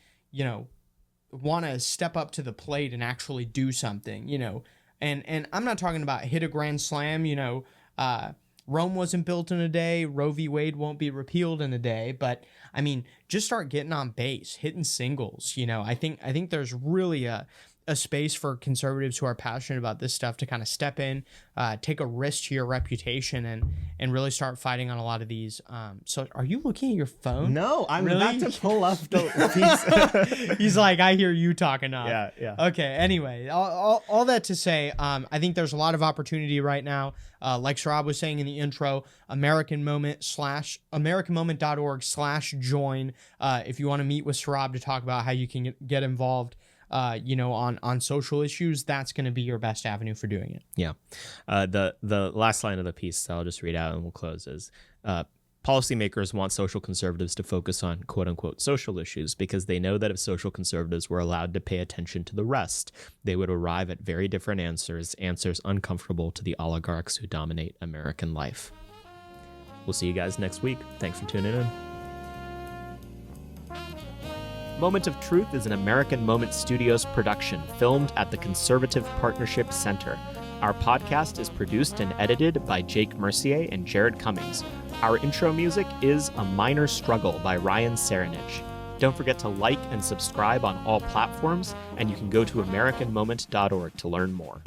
want to step up to the plate and actually do something, and I'm not talking about hit a grand slam, Rome wasn't built in a day, Roe v. Wade won't be repealed in a day, but I mean, just start getting on base, hitting singles, I think there's really a space for conservatives who are passionate about this stuff to kind of step in, take a risk to your reputation, and really start fighting on a lot of these. So are you looking at your phone? No, I'm about to pull up the piece. He's like, I hear you talking up. Yeah. Okay, anyway, all that to say, I think there's a lot of opportunity right now. Like Saurabh was saying in the intro, americanmoment.org/join. If you want to meet with Saurabh to talk about how you can get involved, on social issues, that's going to be your best avenue for doing it. Yeah. The last line of the piece I'll just read out and we'll close is, policymakers want social conservatives to focus on quote unquote social issues because they know that if social conservatives were allowed to pay attention to the rest, they would arrive at very different answers uncomfortable to the oligarchs who dominate American life. We'll see you guys next week. Thanks for tuning in. Moment of Truth is an American Moment Studios production filmed at the Conservative Partnership Center. Our podcast is produced and edited by Jake Mercier and Jared Cummings. Our intro music is A Minor Struggle by Ryan Serenich. Don't forget to like and subscribe on all platforms, and you can go to AmericanMoment.org to learn more.